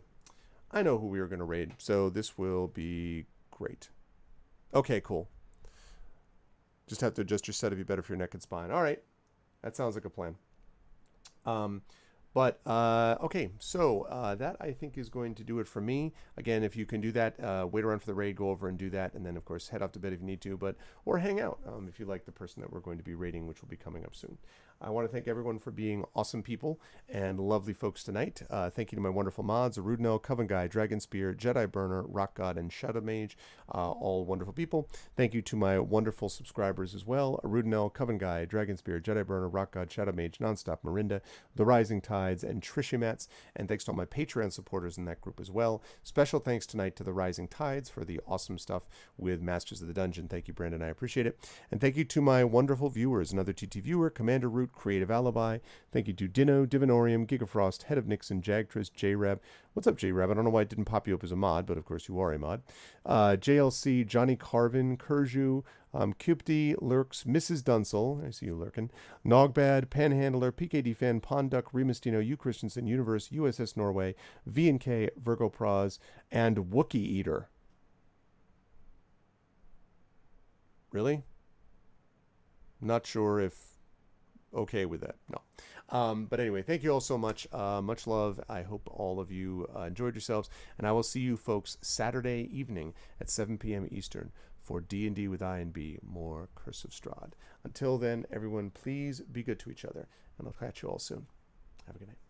I know who we are going to raid, so this will be great. Okay, cool. Just have to adjust your set to be better for your neck and spine. All right. That sounds like a plan. Okay, so that I think is going to do it for me. Again, if you can do that, wait around for the raid, go over and do that, and then of course head off to bed if you need to, or hang out if you like the person that we're going to be raiding, which will be coming up soon. I want to thank everyone for being awesome people and lovely folks tonight. Thank you to my wonderful mods, Arudnell, Coven Guy, Dragon Spear, Jedi Burner, Rock God, and Shadow Mage, all wonderful people. Thank you to my wonderful subscribers as well, Arudnell, Coven Guy, Dragon Spear, Jedi Burner, Rock God, Shadow Mage, Nonstop, Marinda, The Rising Tides, and Trishimats. And thanks to all my Patreon supporters in that group as well. Special thanks tonight to The Rising Tides for the awesome stuff with Masters of the Dungeon. Thank you, Brandon. I appreciate it. And thank you to my wonderful viewers, another TT viewer, Commander Root, Creative Alibi. Thank you to Dino, Divinorium, Gigafrost, Head of Nixon, Jagtris, J-Rab. What's up, J-Rab? I don't know why it didn't pop you up as a mod, but of course you are a mod. JLC, Johnny Carvin, Kurju, Cupti, Lurks, Mrs. Dunsel, I see you lurking, Nogbad, Panhandler, PKD Fan, Ponduck, Remastino, U Christensen, Universe, USS Norway, V&K, Virgo Praz, and Wookie Eater. Really? Not sure if okay with that. No. But anyway, thank you all so much. Much love. I hope all of you enjoyed yourselves. And I will see you folks Saturday evening at 7 p.m. Eastern for D&D with I&B, more Curse of Strahd. Until then, everyone, please be good to each other. And I'll catch you all soon. Have a good night.